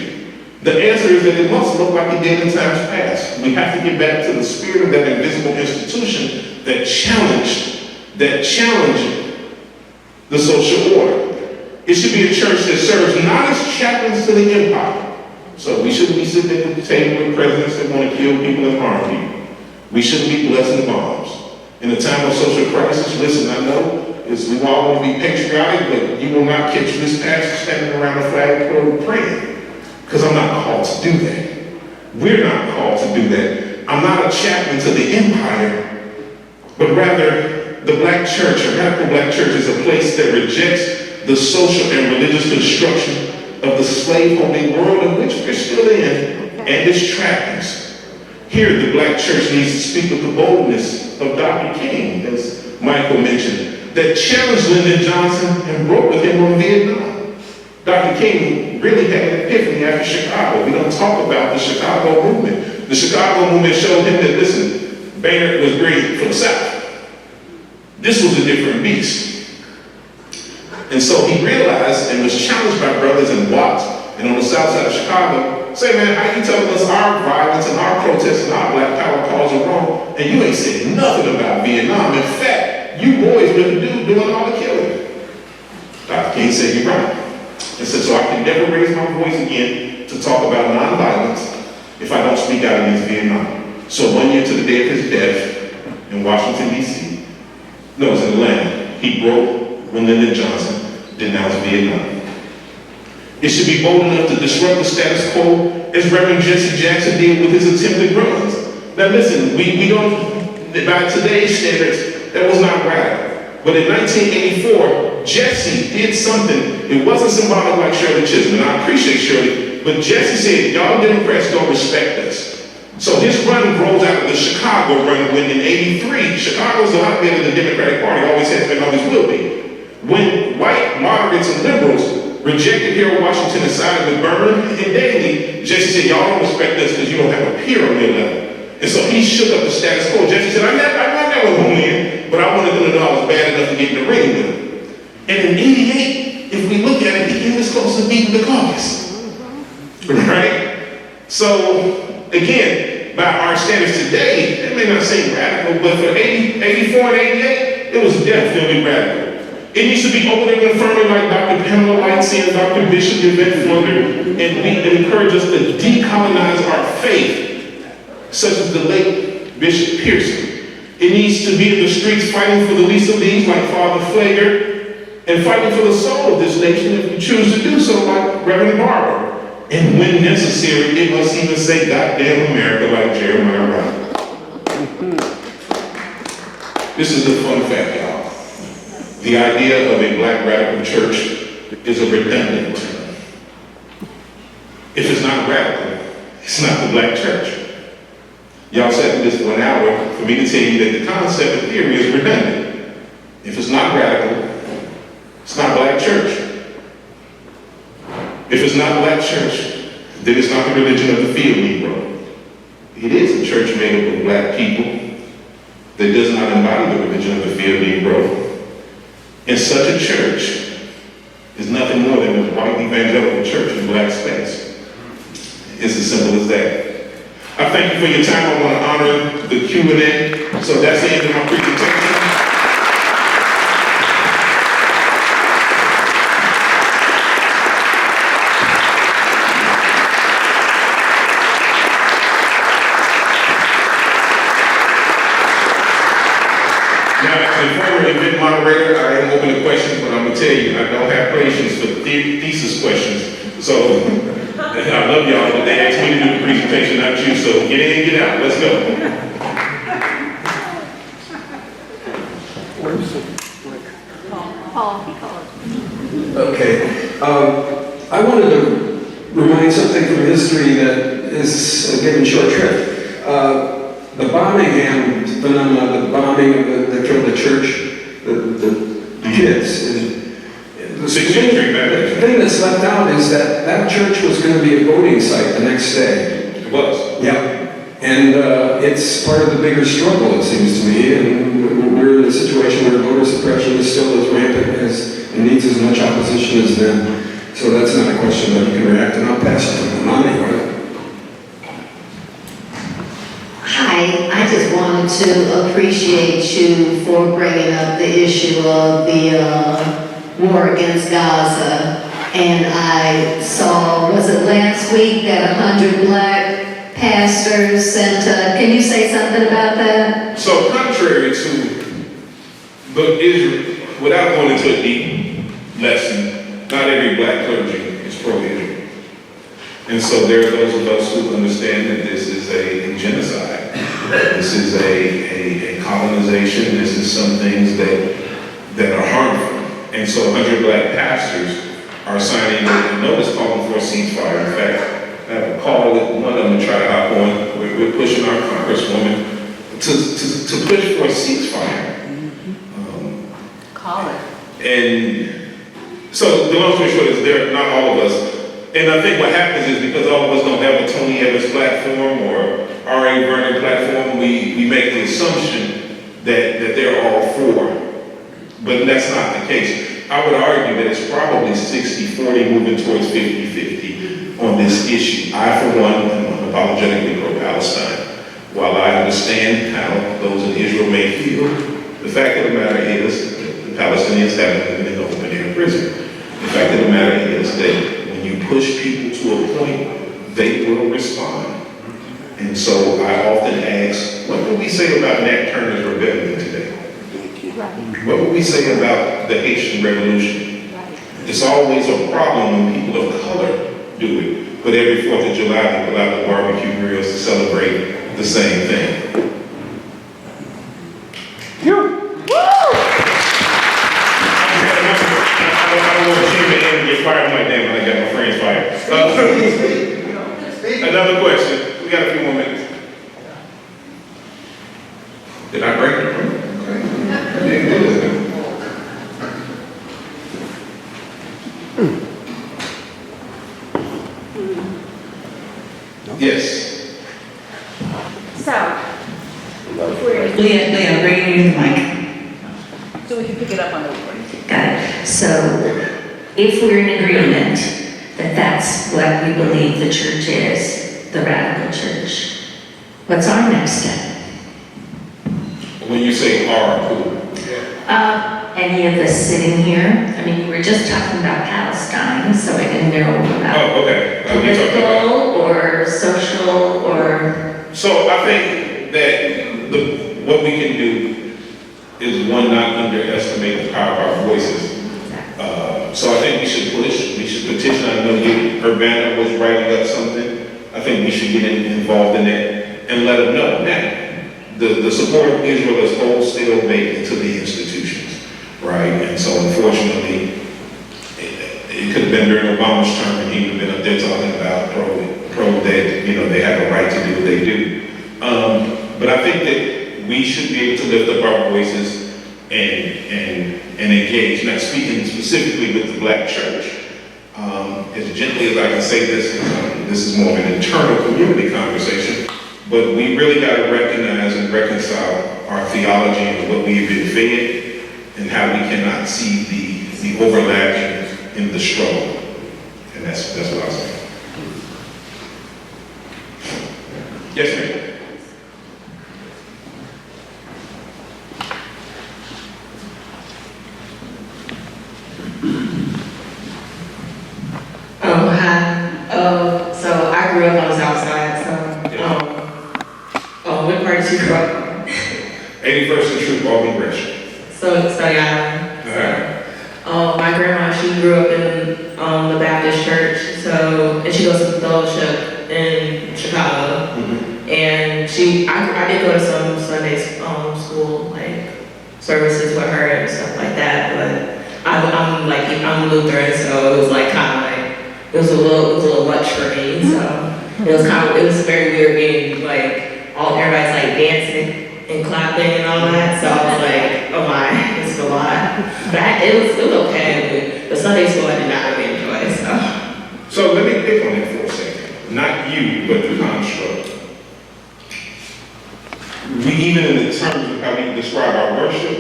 The answer is that it must look like it did in times past. We have to get back to the spirit of that invisible institution that challenged the social order. It should be a church that serves not as chaplains to the empire. So we shouldn't be sitting at the table with presidents that want to kill people and harm people. We shouldn't be blessing bombs. In a time of social crisis, listen, I know we all want to be patriotic, but you will not catch this pastor standing around the flagpole praying. Because I'm not called to do that. We're not called to do that. I'm not a chaplain to the empire, but rather the black church, a radical black church, is a place that rejects the social and religious construction of the slave-holding world in which we're still in and its trappings. Here, the black church needs to speak with the boldness of Dr. King, as Michael mentioned, that challenged Lyndon Johnson and broke with him on Vietnam. Dr. King really had an epiphany after Chicago. We don't talk about the Chicago movement. The Chicago movement showed him that, listen, Boehner was great for the South. This was a different beast. And so he realized and was challenged by brothers in Watts and on the south side of Chicago, say, man, how you telling us our violence and our protests and our black power calls are wrong, and you ain't said nothing about Vietnam. In fact, you boys been doing all the killing. Dr. King said, you're right. And said, so I can never raise my voice again to talk about nonviolence if I don't speak out against Vietnam. So 1 year to the day of his death in Washington, D.C., no, it was in Atlanta, he broke when Lyndon Johnson denounced Vietnam. It should be bold enough to disrupt the status quo as Reverend Jesse Jackson did with his attempted runs. Now listen, we don't, by today's standards, that was not radical. But in 1984, Jesse did something. It wasn't symbolic like Shirley Chisholm, and I appreciate Shirley, but Jesse said, y'all Democrats don't respect us. So his run grows out of the Chicago run when in 83, Chicago's the hotbed of the Democratic Party, always has been, always will be. When white moderates and liberals rejected Harold Washington and sided with Berman and Daley, Jesse said, y'all don't respect us because you don't have a peer on your level. And so he shook up the status quo. Jesse said, I never went in, but I wanted them to know I was bad enough to get in the ring with him. And in 88, if we look at it, he came this close to beating the caucus. Right? So, again, by our standards today, it may not seem radical, but for 84 and 88, it was definitely radical. It needs to be open and confirming like Dr. Pamela Lightsey and Dr. Bishop Yvette Flunder, and encourage us to decolonize our faith, such as the late Bishop Pearson. It needs to be in the streets fighting for the least of these like Father Flager, and fighting for the soul of this nation if you choose to do so like Reverend Barber. And when necessary, it must even say goddamn America like Jeremiah Brown. This is the fun fact, y'all. The idea of a black radical church is a redundant term. If it's not radical, it's not the black church. Y'all sat through this for an hour for me to tell you that the concept of theory is redundant. If it's not radical, it's not black church. is not a black church, then it's not the religion of the field Negro. It is a church made up of black people that does not embody the religion of the field Negro. And such a church is nothing more than a white evangelical church in black space. It's as simple as that. I thank you for your time. I want to honor the Q&A. So that's the end of my presentation. Now, as a former event moderator, I am open to questions, but I'm going to tell you, I don't have patience for thesis questions. So I love y'all, but they asked me to do the presentation, not you, so get in, get out, let's go. Okay. I wanted to remind something from history that is given short shrift. The Birmingham phenomenon, the bombing that killed the church, the kids. The thing that's left out is that church was going to be a voting site the next day. It was. Yep. And it's part of the bigger struggle, it seems to me. And we're in a situation where voter suppression is still as rampant as and needs as much opposition as then. So that's not a question that you can react, and I'll pass it to Monty. Hi, I just wanted to appreciate you for bringing up the issue of the war against Gaza. And I saw, was it last week, that 100 black pastors sent can you say something about that? So contrary to the Israel, without going into a deep lesson, not every black clergy is pro-Israel. And so there are those of us who understand that this is a genocide. This is a colonization. This is some things that are harmful. And so 100 black pastors are signing a notice calling for a ceasefire. In fact, I have a call with one of them to try to hop on. We're pushing our congresswoman to push for a ceasefire. Call it. And so the long story short is there, not all of us. And I think what happens is because all of us don't have a Tony Evans platform or R.A. Vernon platform, we make the assumption that they're all for. But that's not the case. I would argue that it's probably 60-40 moving towards 50-50 on this issue. I, for one, am unapologetically pro-Palestine. While I understand how those in Israel may feel, the fact of the matter is the Palestinians haven't been in the open air prison. The fact of the matter is that when you push people to a point, they will respond. And so I often ask, what would we say about Nat Turner's rebellion today? What would we say about the Haitian Revolution? It's always a problem when people of color do it. But every 4th of July, they pull out the barbecue grills to celebrate the same thing. I don't want to change the end and get fired. I'm like, damn, I got my friends fired. Another question. We got a few more minutes. Did I break the room? Yes. So, Leah, bring you the mic. so we can pick it up on the recording. Got it. So, if we're in agreement that that's what we believe the church is, the radical church, what's our next step? When you say "our," who? Any of us sitting here? I mean, you were just talking about Palestine, so I didn't know about Oh, okay. We talked about. political or social or... So I think that what we can do is one, not underestimate the power of our voices. So I think we should push, we should petition. I know Urbana was writing up something. I think we should get involved in it and let them know. Now, the support of Israel is wholesale baked into the institutions, right? And so unfortunately, it could have been during Obama's term and he would have been up there talking about pro that, they have a right to do what they do. But I think that we should be able to lift up our voices and engage. Now, speaking specifically with the black church, as gently as I can say this, this is more of an internal community conversation, but we really got to recognize and reconcile our theology and what we've been fed and how we cannot see the overlapping in the struggle. And that's what I'll say. Yes, ma'am. Hi. So I grew up on the south side, what part did you grow up on? 81st and Troop, Albany Gresham. So Study Island. My grandma, she grew up in the Baptist church, and she goes to fellowship in Chicago. Mm-hmm. And I did go to some Sunday school, like, services with her and stuff like that, but I'm Lutheran, so it was like kind of like, it was a little much for me, so it was very weird being like, everybody's like dancing and clapping and all that, so I was like, oh my, this is a lot. But it was okay, but the Sunday school I did not really enjoy, so. So let me pick on it for a second. Not you, but the construct. We, even in the terms of how we describe our worship,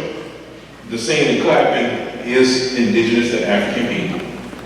the singing and clapping is indigenous to African people.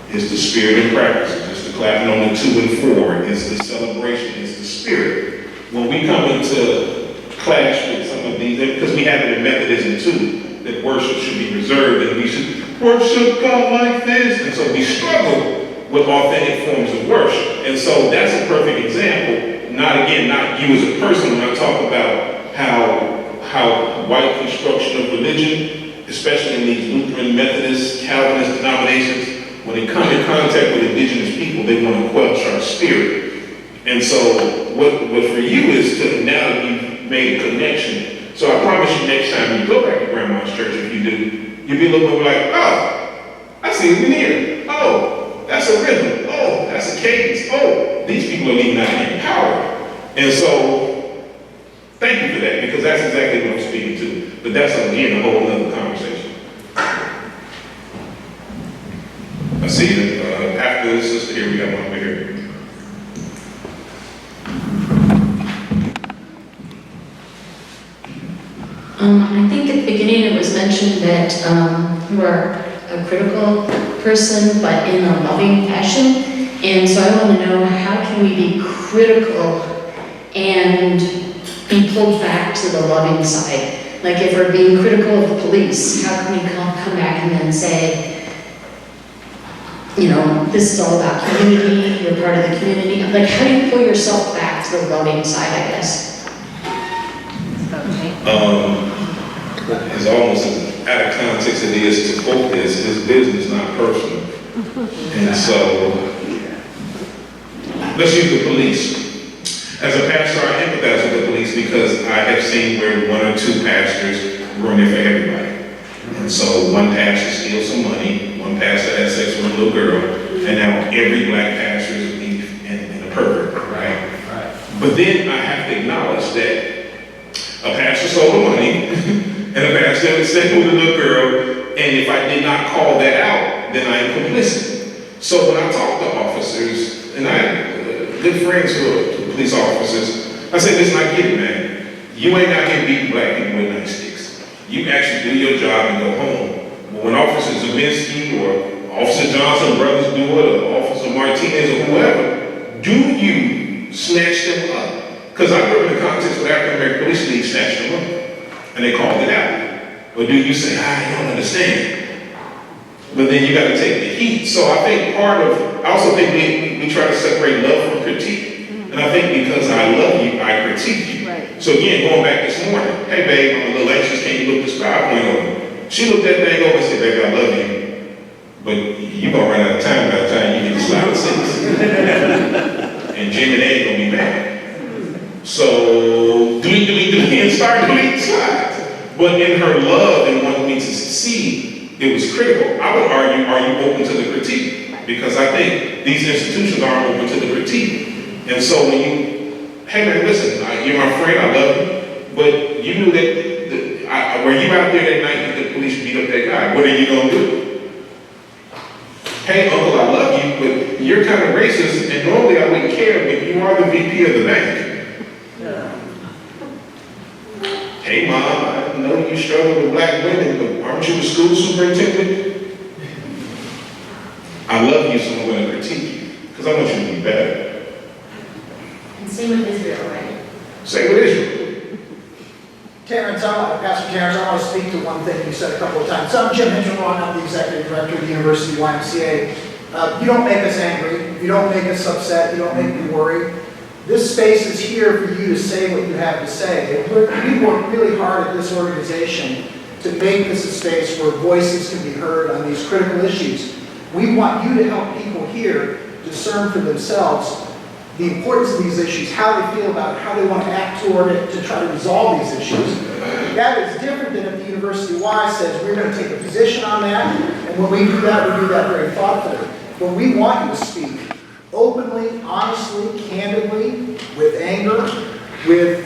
It's the spirit and practices. It's the clapping on the 2 and 4. It's the celebration. It's the spirit. When we come into clash with some of these, because we have it in Methodism too, that worship should be reserved and we should worship God like this. And so we struggle with authentic forms of worship. And so that's a perfect example. Not you as a person, when I talk about how white construction of religion, especially in these Lutheran, Methodist, Calvinist denominations, when they come in contact with indigenous people, they want to quench our spirit. And so what for you is to, now that you've made a connection, so I promise you next time you go back to grandma's church, if you do, you'll be a little more like, oh, I see it in here. Oh, that's a rhythm. Oh, that's a cadence. Oh, these people are leaving out empowered. And so, thank you for that, because that's exactly what I'm speaking to. But that's, again, a whole other conversation. I see that after the sister here, we got one over here. I think at the beginning it was mentioned that you are a critical person, but in a loving fashion. And so I want to know, how can we be critical and be pulled back to the loving side? Like if we're being critical of the police, how can we come back and then say, you know, this is all about community, you're part of the community. Like, how do you pull yourself back to the loving side, I guess? As almost as out of context it is to quote this, it's business, not personal. And so, let's use the police. As a pastor, I empathize with the police because I have seen where 1 or 2 pastors ruin it for everybody. And so one pastor steals some money, one pastor has sex with a little girl, and now every black pastor is a thief and a pervert, right? But then I have to acknowledge that a pastor stole the money, and a pastor stayed with a little girl, and if I did not call that out, then I am complicit. So when I talk to officers, and I have good friends who are police officers, I say, listen, I get it, man. You ain't out here beating black people with nightsticks. You actually do your job and go home. But when Officer Zabinski or Officer Johnson, brothers do it, or Officer Martinez or whoever, do you snatch them up? Because I grew up in the context where African American Police League snatched them up, and they called it out. Or do you say, you don't understand? But then you got to take the heat. So I think I also think we try to separate love from critique. And I think because I love you, I critique you. Right. So again, going back this morning, hey babe, I'm a little anxious, can you look this 5-point over? She looked that thing over and said, baby, I love you. But you're going to run out of time by the time you get to slide 6. And Jim and Ed going to be mad. So, delete, and start deleting slides. But in her love and wanting me to succeed, it was critical. I would argue, are you open to the critique? Because I think these institutions aren't open to the critique. And so when hey man, listen, you're my friend, I love you, but you knew that, were you out there that night that the police beat up that guy? What are you going to do? Hey uncle, I love you, but you're kind of racist, and normally I wouldn't care, but you are the VP of the bank. Hey, Mom, I know you struggle with black women, but aren't you the school superintendent? I love you, so I'm going to critique you, because I want you to be better. And same with Israel, right? Same with Israel. Terrance, Pastor Terrance, I want to speak to one thing you said a couple of times. So I'm Jim Hingelron, I'm the executive director of the University YMCA. You don't make us angry, you don't make us upset, you don't make me worry. This space is here for you to say what you have to say. We work really hard at this organization to make this a space where voices can be heard on these critical issues. We want you to help people here discern for themselves the importance of these issues, how they feel about it, how they want to act toward it to try to resolve these issues. That is different than if the University Y says we're going to take a position on that, and when we do that very thoughtfully. But we want you to speak openly, honestly, candidly, with anger, with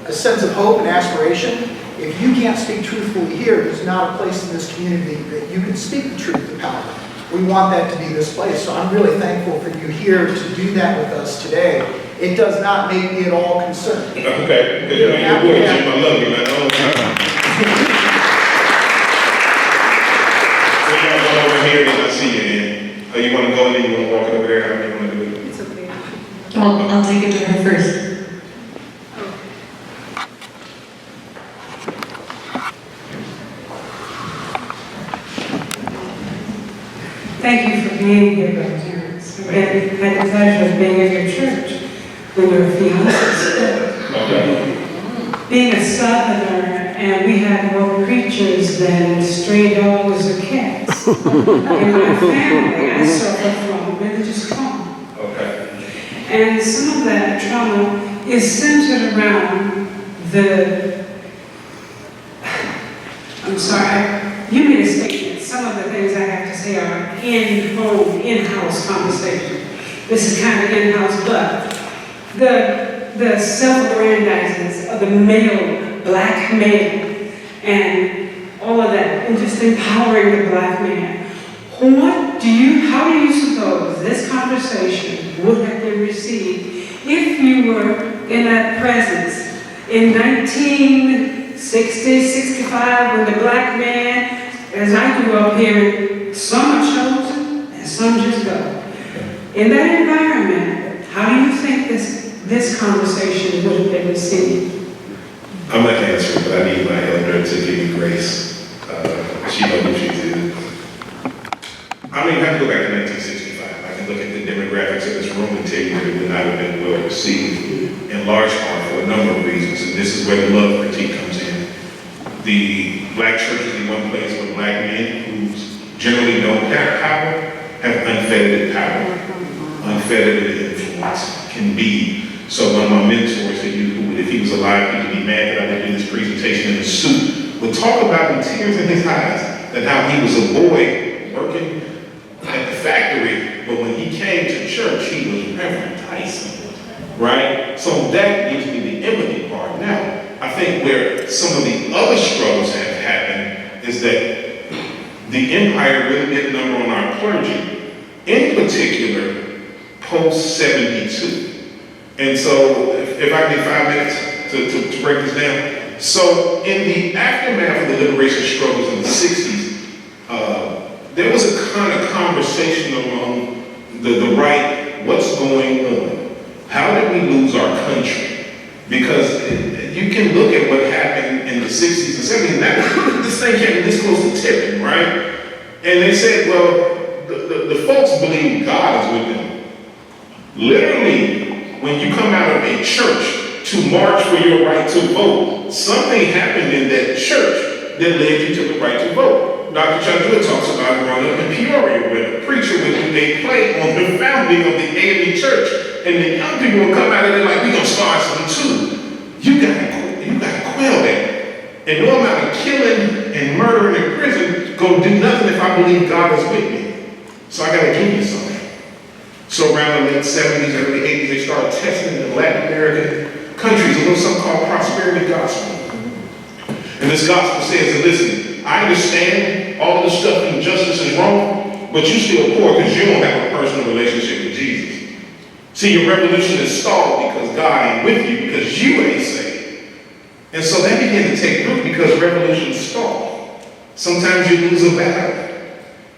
a sense of hope and aspiration. If you can't speak truthfully here, there's not a place in this community that you can speak the truth to power. We want that to be this place. So I'm really thankful for you here to do that with us today. It does not make me at all concerned. Okay, good. You're good, Jim. I love you, man. So y'all go over here and I see you then. Oh, you want to go and then you want to walk it over there? How do you want to do it? It's okay. Well, I'll take it to her first. Thank you for being here, Brother Terrance. And had the pleasure of being at your church when your fiancé spoke. Okay. Being a Southerner, and we had more creatures than stray dogs or cats. In my family, I suffer from religious trauma. Okay. And some of that trauma is centered around I'm sorry, you made a statement. Some of the things I have to say are in-home, in-house conversation. This is kind of in-house, but the self-aggrandizing of the male, black male, and all of that, and just empowering the black man. How do you suppose this conversation would have been received if you were in that presence in 1960, 65, when the black man, as I grew up here, some are chosen and some just go. In that environment, how do you think this conversation would have been received? I'm not going to answer it, but I need my elder to give me grace. She knows who she is. I don't even have to go back to 1965. I can look at the demographics of this room and tell you that it would not have been well received, in large part for a number of reasons, and this is where the love critique comes in. The black church is the one place where black men who generally don't have power have unfettered power, unfettered influence, can be. So one of my mentors, who, if he was alive, he would be mad that I didn't do this presentation in a suit, would talk about with tears in his eyes that how he was a boy working at the factory, but when he came to church, he was Reverend Tyson, right? So that gives me the empathy part. Now, I think where some of the other struggles have happened is that the empire really did a number on our clergy, in particular, post-72. And so, if I get 5 minutes to break this down. So, in the aftermath of the liberation struggles in the 60s, there was a kind of conversation among the right, what's going on? How did we lose our country? Because you can look at what happened in the 60s and 70s, this thing came this close to tipping, right? And they said, well, the folks believe God is with them. Literally, when you come out of a church to march for your right to vote, something happened in that church that led you to the right to vote. Dr. Chandra talks about growing up in Peoria with a preacher with whom they play on the founding of the AME church. And the young people will come out and they're like, we're going to start something too. You got to quell that. And no amount of killing and murder in prison going to do nothing if I believe God is with me. So I got to give you something. So around the late 70s, early 80s, they started testing in Latin American countries a little something called prosperity gospel. And this gospel says, listen, I understand all of the stuff in justice is wrong, but you still poor because you don't have a personal relationship with Jesus. See, your revolution is stalled because God ain't with you, because you ain't saved. And so that began to take root because revolutions stall. Sometimes you lose a battle.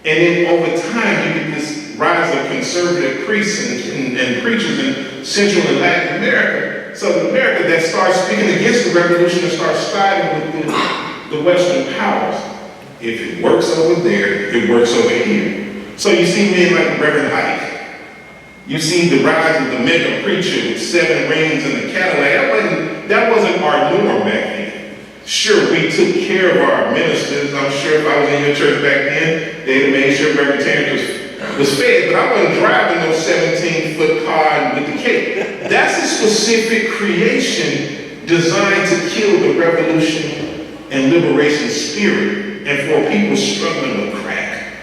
And then over time, you get this rise of conservative priests and preachers in Central and Latin America, Southern America, that starts speaking against the revolution and starts siding with the Western powers. If it works over there, it works over here. So you see men like Reverend Ike. You see the rise of the mega preacher with 7 rings and the Cadillac. That wasn't our norm back then. Sure, we took care of our ministers. I'm sure if I was in your church back then, they'd have made sure Reverend Terrance was fed, but I wasn't driving no 17-foot car with the cake. That's a specific creation designed to kill the revolution and liberation spirit and for people struggling with crack.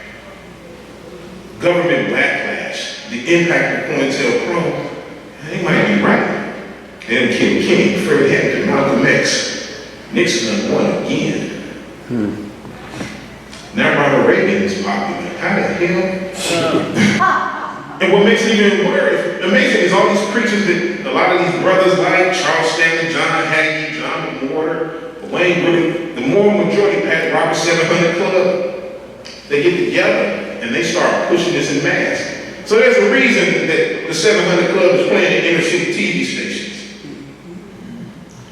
Government backlash, the impact of COINTELPRO, they might be right. They done killed King, Freddie Hampton, Malcolm X. Nixon done won again. Now Ronald Reagan is popular. How the hell? And what makes it even worse, amazing is all these preachers that a lot of these brothers like Charles Stanley, John Hagee, John McWhorter, Wayne Woodard, the moral majority pack, Robert 700 Club, they get together and they start pushing this in mass. So there's a reason that the 700 Club is playing in inner city TV stations.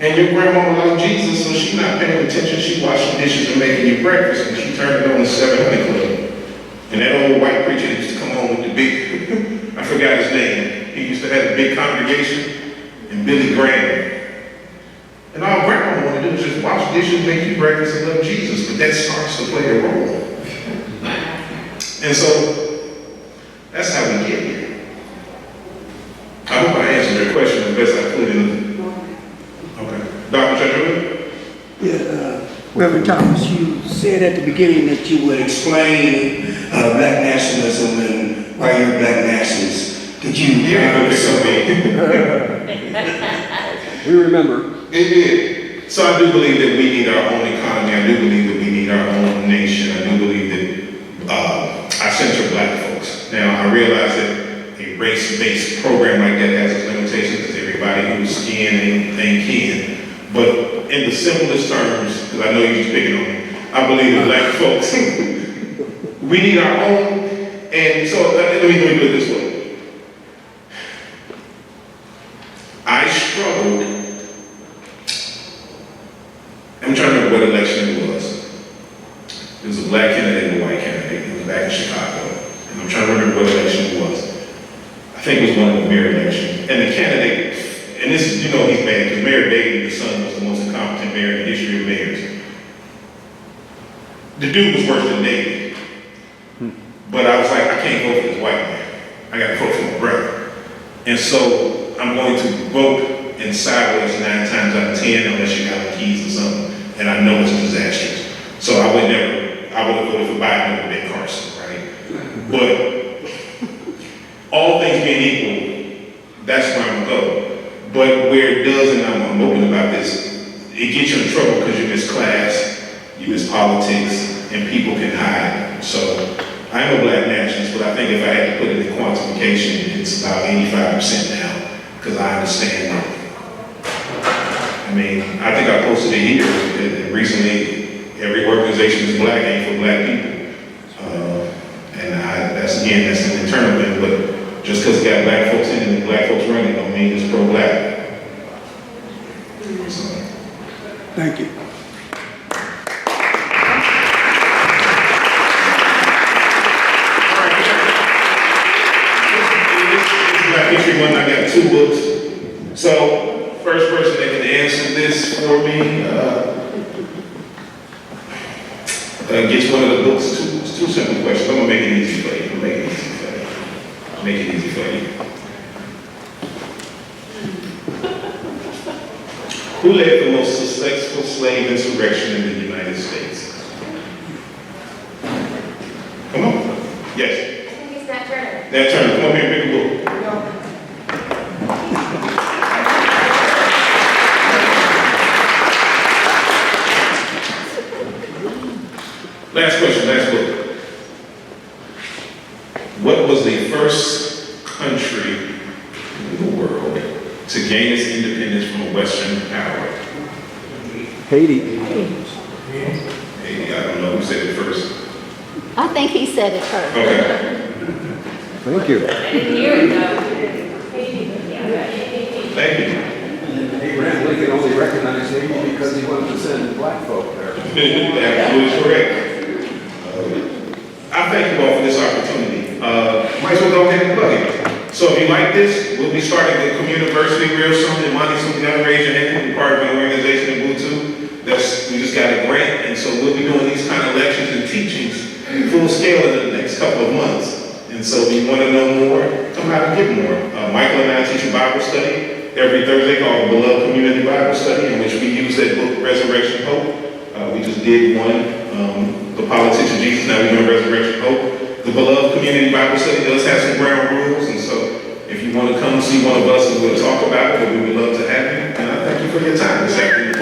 And your grandmama loved Jesus, so she's not paying attention. She's washing dishes and making you breakfast, and she turned it on the 700 Club. And that old white preacher used to come on with the big, I forgot his name. He used to have a big congregation, and Billy Graham. And all grandma wanted to do was just wash dishes, make you breakfast, and love Jesus. But that starts to play a role. And so, that's how we get here. I hope I answered your question the best I could. Okay. Dr. Chadwick? Yeah, Reverend Thomas, you said at the beginning that you would explain black nationalism and why you're a black nationalist. Could you? We remember. It did. So I do believe that we need our own economy. I do believe that we need our own nation. I do believe that I censor black folks. Now, I realize that a race-based program like that has its limitations because everybody who's skin ain't kin. But in the simplest terms, because I know you're just picking on me, I believe that black folks, we need our own. And so let me do it this way. I struggled. I'm trying to remember what election it was. It was a black candidate and a white candidate. It was back in Chicago. And I'm trying to remember what election it was. I think it was one of the mayor elections. And the candidate, and this is, he's bad, because Mayor Daley, the son, was the most incompetent mayor in the history of mayors. The dude was worse than Daley. But I was like, I can't vote for this white man. I gotta vote for my brother. And so I'm going to vote in sideways 9 times out of 10 unless you got the keys or something. And I know it's disastrous. So I would have voted for Biden over Ben Carson, right? But all things being equal, that's where I'm gonna go. But where it does, and I'm open about this, it gets you in trouble because you miss class, you miss politics, and people can hide. So I'm a black nationalist, but I think if I had to put it in quantification, it's about 85% now, because I understand that. I mean, I think I posted it here that recently, every organization is black ain't for black people. That's an internal thing, but just because it got black folks in it and black folks running don't mean it's pro-black. So. Thank you. Black History Month, I got 2 books. So, first person that can answer this for me gets one of the books. Two simple questions. I'm gonna make it easy for you. Make it easy for you. Who led the most successful slave insurrection in the United States? Come on. Yes. I think it's Nat Turner. Nat Turner, come up here and pick a book. Last question, last book. first country in the world to gain its independence from a Western power? Haiti. Haiti, I don't know who said it first. I think he said it first. Okay. Thank you. Thank you. Abraham Lincoln only recognized Haiti because he wanted to send black folk there. Absolutely correct. I thank you all for this opportunity. Might as well go ahead and plug it. So if you like this, we'll be starting the Communiversity real soon. And Monty, soon enough, raise your hand. We'll be part of an organization in Bhutu. We just got a grant, and so we'll be doing these kind of lectures and teachings full scale in the next couple of months. And so if you want to know more, come out and get more. Michael and I teach a Bible study every Thursday called the Beloved Community Bible Study, in which we use that book, Resurrection Hope. We just did one, The Politics of Jesus, now we're doing Resurrection Hope. The Beloved Community Bible Study does have some ground rules, and so if you want to come see one of us and we'll talk about it, we would love to have you. And I thank you for your time this afternoon.